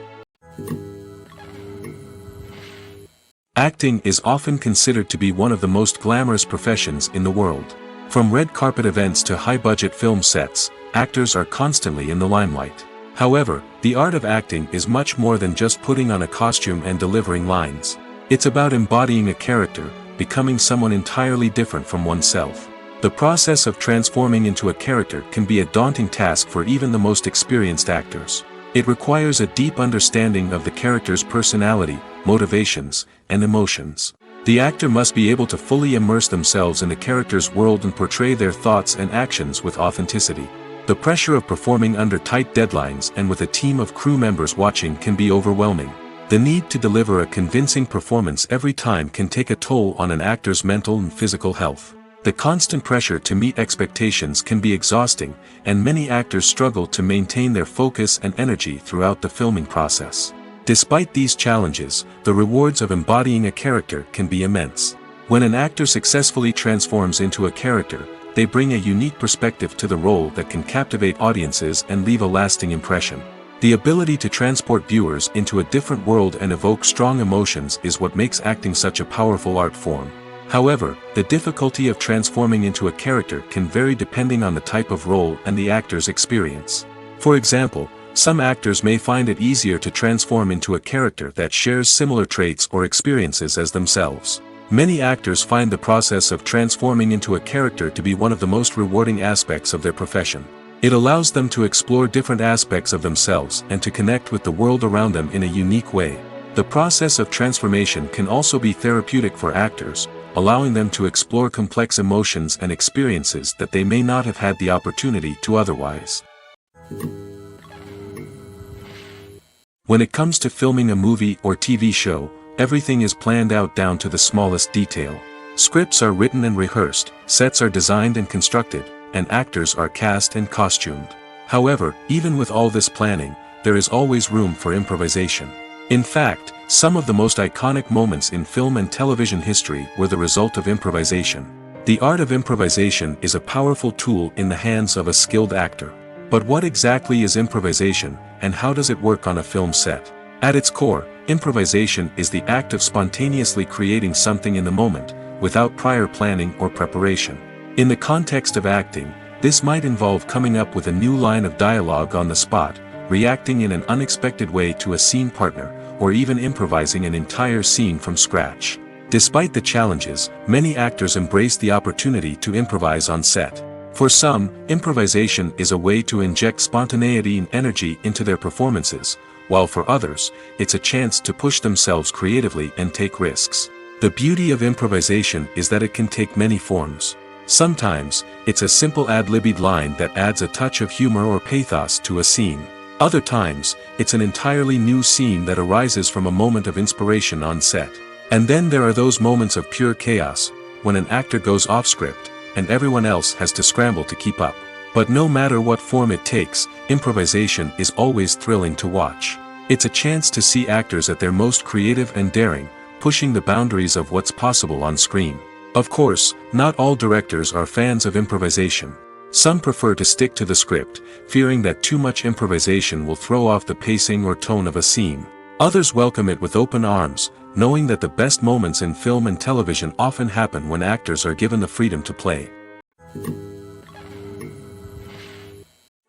Acting is often considered to be one of the most glamorous professions in the world. From red carpet events to high-budget film sets, actors are constantly in the limelight. However, the art of acting is much more than just putting on a costume and delivering lines. It's about embodying a character, becoming someone entirely different from oneself. The process of transforming into a character can be a daunting task for even the most experienced actors. It requires a deep understanding of the character's personality, motivations, and emotions. The actor must be able to fully immerse themselves in the character's world and portray their thoughts and actions with authenticity. The pressure of performing under tight deadlines and with a team of crew members watching can be overwhelming. The need to deliver a convincing performance every time can take a toll on an actor's mental and physical health. The constant pressure to meet expectations can be exhausting, and many actors struggle to maintain their focus and energy throughout the filming process. Despite these challenges, the rewards of embodying a character can be immense. When an actor successfully transforms into a character, they bring a unique perspective to the role that can captivate audiences and leave a lasting impression. The ability to transport viewers into a different world and evoke strong emotions is what makes acting such a powerful art form. However, the difficulty of transforming into a character can vary depending on the type of role and the actor's experience. For example, some actors may find it easier to transform into a character that shares similar traits or experiences as themselves. Many actors find the process of transforming into a character to be one of the most rewarding aspects of their profession. It allows them to explore different aspects of themselves and to connect with the world around them in a unique way. The process of transformation can also be therapeutic for actors, allowing them to explore complex emotions and experiences that they may not have had the opportunity to otherwise. When it comes to filming a movie or TV show, everything is planned out down to the smallest detail. Scripts are written and rehearsed, sets are designed and constructed, and actors are cast and costumed. However, even with all this planning, there is always room for improvisation. In fact, some of the most iconic moments in film and television history were the result of improvisation. The art of improvisation is a powerful tool in the hands of a skilled actor. But what exactly is improvisation, and how does it work on a film set? At its core, improvisation is the act of spontaneously creating something in the moment, without prior planning or preparation. In the context of acting, this might involve coming up with a new line of dialogue on the spot, reacting in an unexpected way to a scene partner, or even improvising an entire scene from scratch. Despite the challenges, many actors embrace the opportunity to improvise on set. For some, improvisation is a way to inject spontaneity and energy into their performances, while for others, it's a chance to push themselves creatively and take risks. The beauty of improvisation is that it can take many forms. Sometimes, it's a simple ad-libbed line that adds a touch of humor or pathos to a scene. Other times, it's an entirely new scene that arises from a moment of inspiration on set. And then there are those moments of pure chaos, when an actor goes off script, and everyone else has to scramble to keep up. But no matter what form it takes, improvisation is always thrilling to watch. It's a chance to see actors at their most creative and daring, pushing the boundaries of what's possible on screen. Of course, not all directors are fans of improvisation. Some prefer to stick to the script, fearing that too much improvisation will throw off the pacing or tone of a scene. Others welcome it with open arms, knowing that the best moments in film and television often happen when actors are given the freedom to play.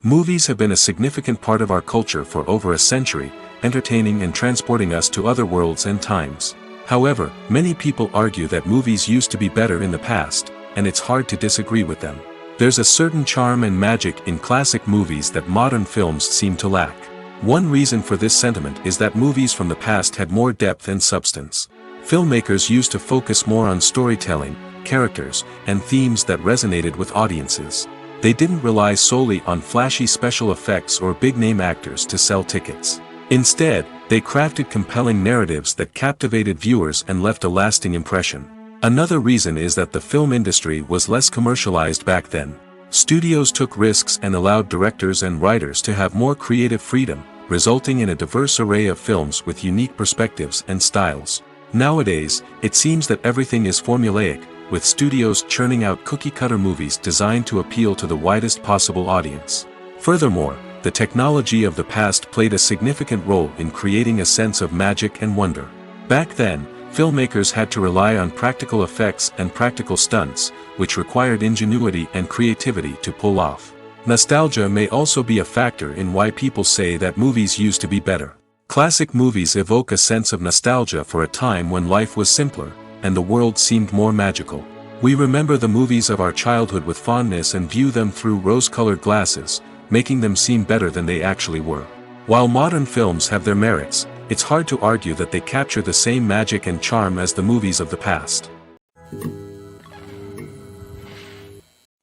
Movies have been a significant part of our culture for over a century, entertaining and transporting us to other worlds and times. However, many people argue that movies used to be better in the past, and it's hard to disagree with them. There's a certain charm and magic in classic movies that modern films seem to lack. One reason for this sentiment is that movies from the past had more depth and substance. Filmmakers used to focus more on storytelling, characters, and themes that resonated with audiences. They didn't rely solely on flashy special effects or big-name actors to sell tickets. Instead, they crafted compelling narratives that captivated viewers and left a lasting impression. Another reason is that the film industry was less commercialized back then. Studios took risks and allowed directors and writers to have more creative freedom, resulting in a diverse array of films with unique perspectives and styles. Nowadays, it seems that everything is formulaic, with studios churning out cookie-cutter movies designed to appeal to the widest possible audience. Furthermore, the technology of the past played a significant role in creating a sense of magic and wonder. Back then, filmmakers had to rely on practical effects and practical stunts, which required ingenuity and creativity to pull off. Nostalgia may also be a factor in why people say that movies used to be better. Classic movies evoke a sense of nostalgia for a time when life was simpler, and the world seemed more magical. We remember the movies of our childhood with fondness and view them through rose-colored glasses, making them seem better than they actually were. While modern films have their merits, it's hard to argue that they capture the same magic and charm as the movies of the past.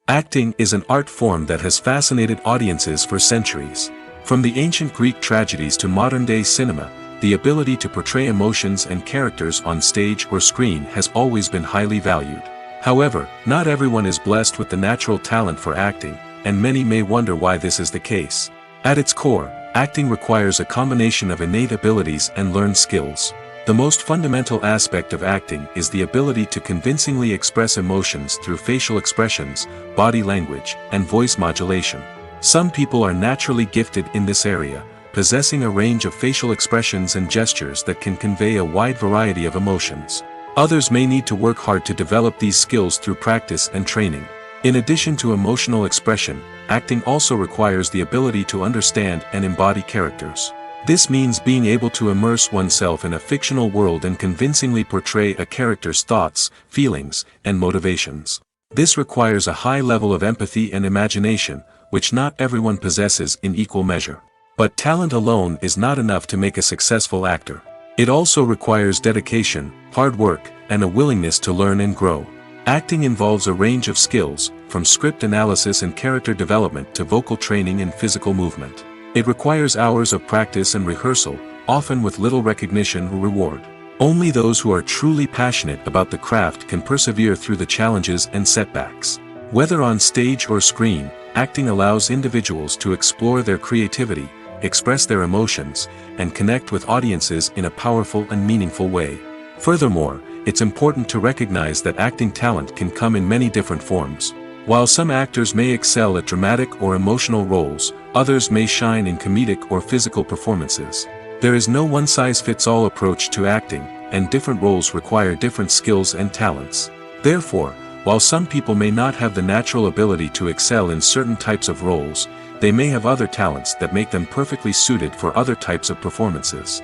Acting is an art form that has fascinated audiences for centuries. From the ancient Greek tragedies to modern-day cinema, the ability to portray emotions and characters on stage or screen has always been highly valued. However, not everyone is blessed with the natural talent for acting, and many may wonder why this is the case. At its core, acting requires a combination of innate abilities and learned skills. The most fundamental aspect of acting is the ability to convincingly express emotions through facial expressions, body language, and voice modulation. Some people are naturally gifted in this area, possessing a range of facial expressions and gestures that can convey a wide variety of emotions. Others may need to work hard to develop these skills through practice and training. In addition to emotional expression, acting also requires the ability to understand and embody characters. This means being able to immerse oneself in a fictional world and convincingly portray a character's thoughts, feelings, and motivations. This requires a high level of empathy and imagination, which not everyone possesses in equal measure. But talent alone is not enough to make a successful actor. It also requires dedication, hard work, and a willingness to learn and grow. Acting involves a range of skills, from script analysis and character development to vocal training and physical movement. It requires hours of practice and rehearsal, often with little recognition or reward. Only those who are truly passionate about the craft can persevere through the challenges and setbacks. Whether on stage or screen, acting allows individuals to explore their creativity, express their emotions, and connect with audiences in a powerful and meaningful way. Furthermore, it's important to recognize that acting talent can come in many different forms. While some actors may excel at dramatic or emotional roles, others may shine in comedic or physical performances. There is no one-size-fits-all approach to acting, and different roles require different skills and talents. Therefore, while some people may not have the natural ability to excel in certain types of roles, they may have other talents that make them perfectly suited for other types of performances.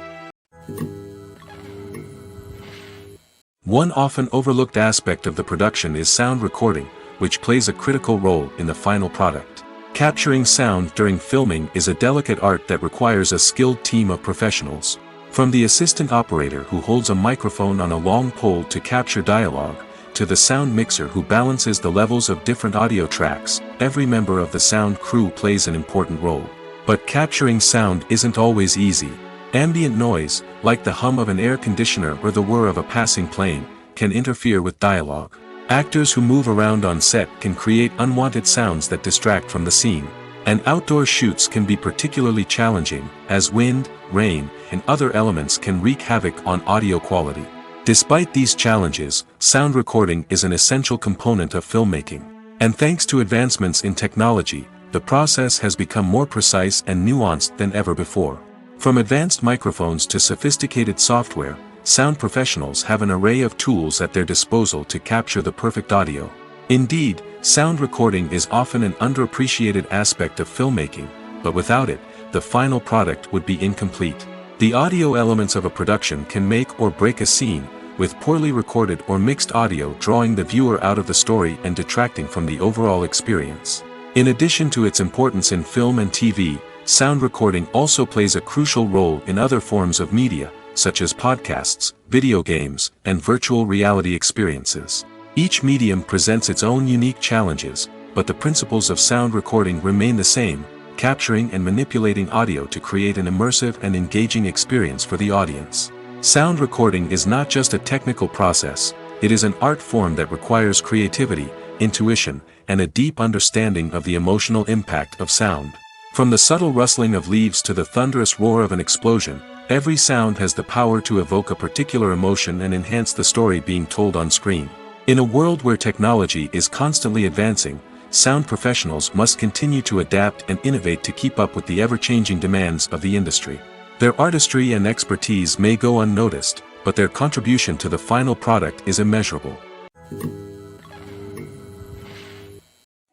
One often overlooked aspect of the production is sound recording, which plays a critical role in the final product. Capturing sound during filming is a delicate art that requires a skilled team of professionals. From the assistant operator who holds a microphone on a long pole to capture dialogue, to the sound mixer who balances the levels of different audio tracks, every member of the sound crew plays an important role. But capturing sound isn't always easy. Ambient noise, like the hum of an air conditioner or the whir of a passing plane, can interfere with dialogue. Actors who move around on set can create unwanted sounds that distract from the scene. And outdoor shoots can be particularly challenging, as wind, rain, and other elements can wreak havoc on audio quality. Despite these challenges, sound recording is an essential component of filmmaking. And thanks to advancements in technology, the process has become more precise and nuanced than ever before. From advanced microphones to sophisticated software, sound professionals have an array of tools at their disposal to capture the perfect audio. Indeed, sound recording is often an underappreciated aspect of filmmaking, but without it, the final product would be incomplete. The audio elements of a production can make or break a scene, with poorly recorded or mixed audio drawing the viewer out of the story and detracting from the overall experience. In addition to its importance in film and TV, sound recording also plays a crucial role in other forms of media, such as podcasts, video games, and virtual reality experiences. Each medium presents its own unique challenges, but the principles of sound recording remain the same, capturing and manipulating audio to create an immersive and engaging experience for the audience. Sound recording is not just a technical process, it is an art form that requires creativity, intuition, and a deep understanding of the emotional impact of sound. From the subtle rustling of leaves to the thunderous roar of an explosion, every sound has the power to evoke a particular emotion and enhance the story being told on screen. In a world where technology is constantly advancing, sound professionals must continue to adapt and innovate to keep up with the ever-changing demands of the industry. Their artistry and expertise may go unnoticed, but their contribution to the final product is immeasurable.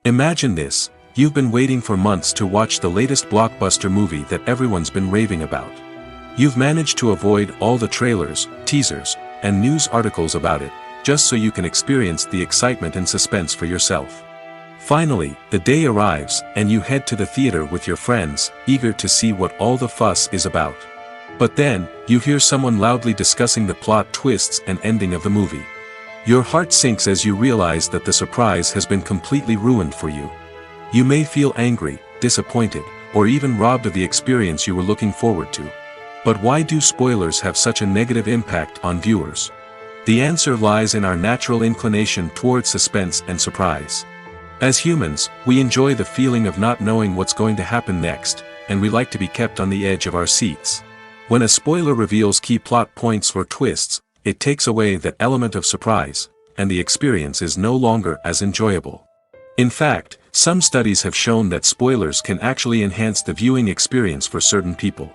Imagine this: you've been waiting for months to watch the latest blockbuster movie that everyone's been raving about. You've managed to avoid all the trailers, teasers, and news articles about it, just so you can experience the excitement and suspense for yourself. Finally, the day arrives, and you head to the theater with your friends, eager to see what all the fuss is about. But then, you hear someone loudly discussing the plot twists and ending of the movie. Your heart sinks as you realize that the surprise has been completely ruined for you. You may feel angry, disappointed, or even robbed of the experience you were looking forward to. But why do spoilers have such a negative impact on viewers? The answer lies in our natural inclination toward suspense and surprise. As humans, we enjoy the feeling of not knowing what's going to happen next, and we like to be kept on the edge of our seats. When a spoiler reveals key plot points or twists, it takes away that element of surprise, and the experience is no longer as enjoyable. In fact, some studies have shown that spoilers can actually enhance the viewing experience for certain people.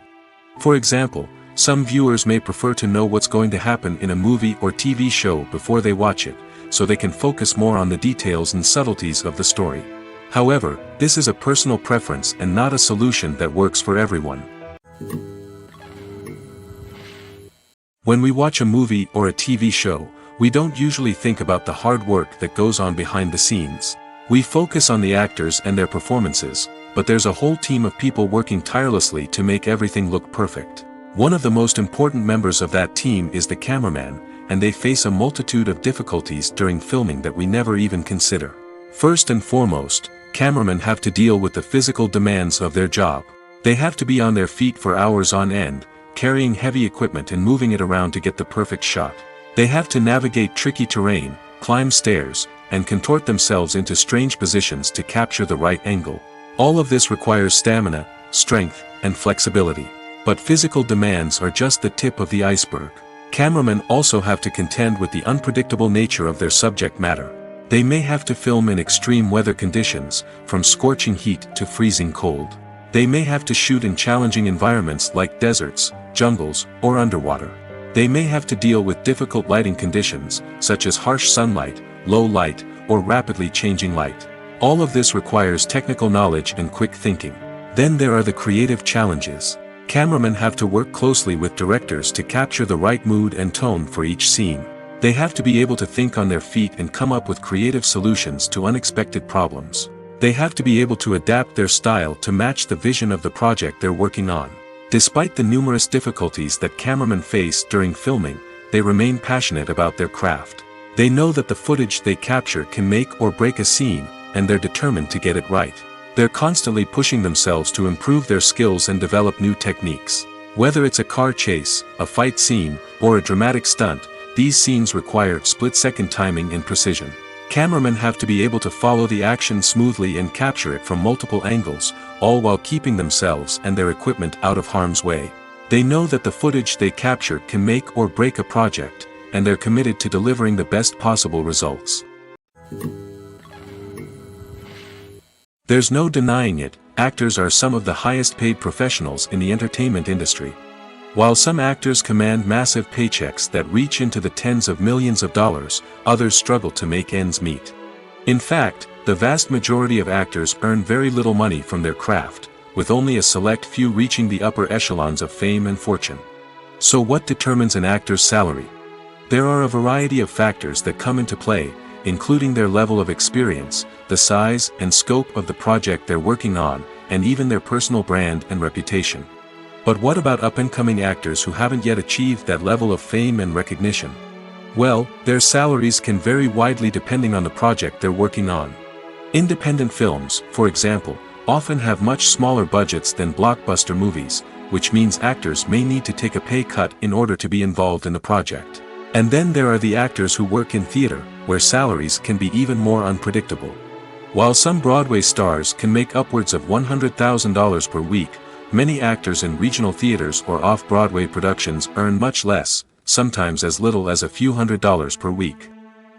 For example, some viewers may prefer to know what's going to happen in a movie or TV show before they watch it, so they can focus more on the details and subtleties of the story. However, this is a personal preference and not a solution that works for everyone. When we watch a movie or a TV show, we don't usually think about the hard work that goes on behind the scenes. We focus on the actors and their performances, but there's a whole team of people working tirelessly to make everything look perfect. One of the most important members of that team is the cameraman, and they face a multitude of difficulties during filming that we never even consider. First and foremost, cameramen have to deal with the physical demands of their job. They have to be on their feet for hours on end, carrying heavy equipment and moving it around to get the perfect shot. They have to navigate tricky terrain, climb stairs, and contort themselves into strange positions to capture the right angle. All of this requires stamina, strength, and flexibility. But physical demands are just the tip of the iceberg. Cameramen also have to contend with the unpredictable nature of their subject matter. They may have to film in extreme weather conditions, from scorching heat to freezing cold. They may have to shoot in challenging environments like deserts, jungles, or underwater. They may have to deal with difficult lighting conditions, such as harsh sunlight, low light, or rapidly changing light. All of this requires technical knowledge and quick thinking. Then there are the creative challenges. Cameramen have to work closely with directors to capture the right mood and tone for each scene. They have to be able to think on their feet and come up with creative solutions to unexpected problems. They have to be able to adapt their style to match the vision of the project they're working on. Despite the numerous difficulties that cameramen face during filming, they remain passionate about their craft. They know that the footage they capture can make or break a scene, and they're determined to get it right. They're constantly pushing themselves to improve their skills and develop new techniques. Whether it's a car chase, a fight scene, or a dramatic stunt, these scenes require split-second timing and precision. Cameramen have to be able to follow the action smoothly and capture it from multiple angles, all while keeping themselves and their equipment out of harm's way. They know that the footage they capture can make or break a project, and they're committed to delivering the best possible results. There's no denying it, actors are some of the highest paid professionals in the entertainment industry. While some actors command massive paychecks that reach into the tens of millions of dollars, others struggle to make ends meet. In fact, the vast majority of actors earn very little money from their craft, with only a select few reaching the upper echelons of fame and fortune. So what determines an actor's salary? There are a variety of factors that come into play, including their level of experience, the size and scope of the project they're working on, and even their personal brand and reputation. But what about up-and-coming actors who haven't yet achieved that level of fame and recognition? Well, their salaries can vary widely depending on the project they're working on. Independent films, for example, often have much smaller budgets than blockbuster movies, which means actors may need to take a pay cut in order to be involved in the project. And then there are the actors who work in theater, where salaries can be even more unpredictable. While some Broadway stars can make upwards of $100,000 per week, many actors in regional theaters or off-Broadway productions earn much less, sometimes as little as a few $100s per week.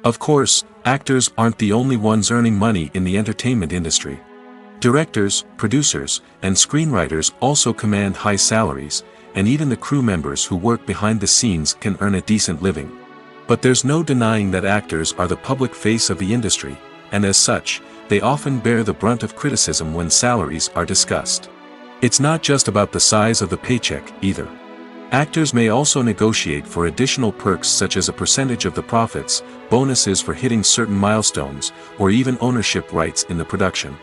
Of course, actors aren't the only ones earning money in the entertainment industry. Directors, producers, and screenwriters also command high salaries, and even the crew members who work behind the scenes can earn a decent living. But there's no denying that actors are the public face of the industry, and as such, they often bear the brunt of criticism when salaries are discussed. It's not just about the size of the paycheck, either. Actors may also negotiate for additional perks such as a percentage of the profits, bonuses for hitting certain milestones, or even ownership rights in the production.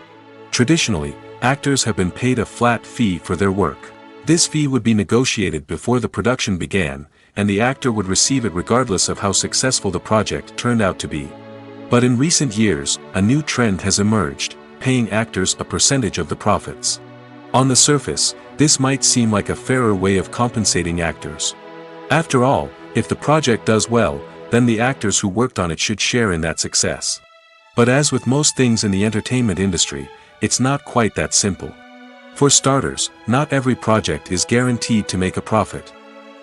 Traditionally, actors have been paid a flat fee for their work. This fee would be negotiated before the production began, and the actor would receive it regardless of how successful the project turned out to be. But in recent years, a new trend has emerged, paying actors a percentage of the profits. On the surface, this might seem like a fairer way of compensating actors. After all, if the project does well, then the actors who worked on it should share in that success. But as with most things in the entertainment industry, it's not quite that simple. For starters, not every project is guaranteed to make a profit.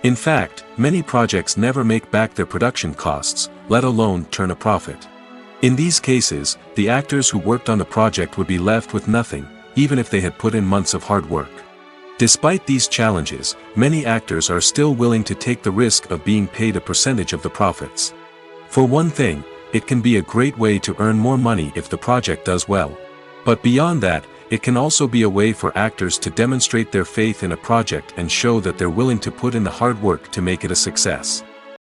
In fact, many projects never make back their production costs, let alone turn a profit. In these cases, the actors who worked on the project would be left with nothing, even if they had put in months of hard work. Despite these challenges, many actors are still willing to take the risk of being paid a percentage of the profits. For one thing, it can be a great way to earn more money if the project does well. But beyond that, it can also be a way for actors to demonstrate their faith in a project and show that they're willing to put in the hard work to make it a success.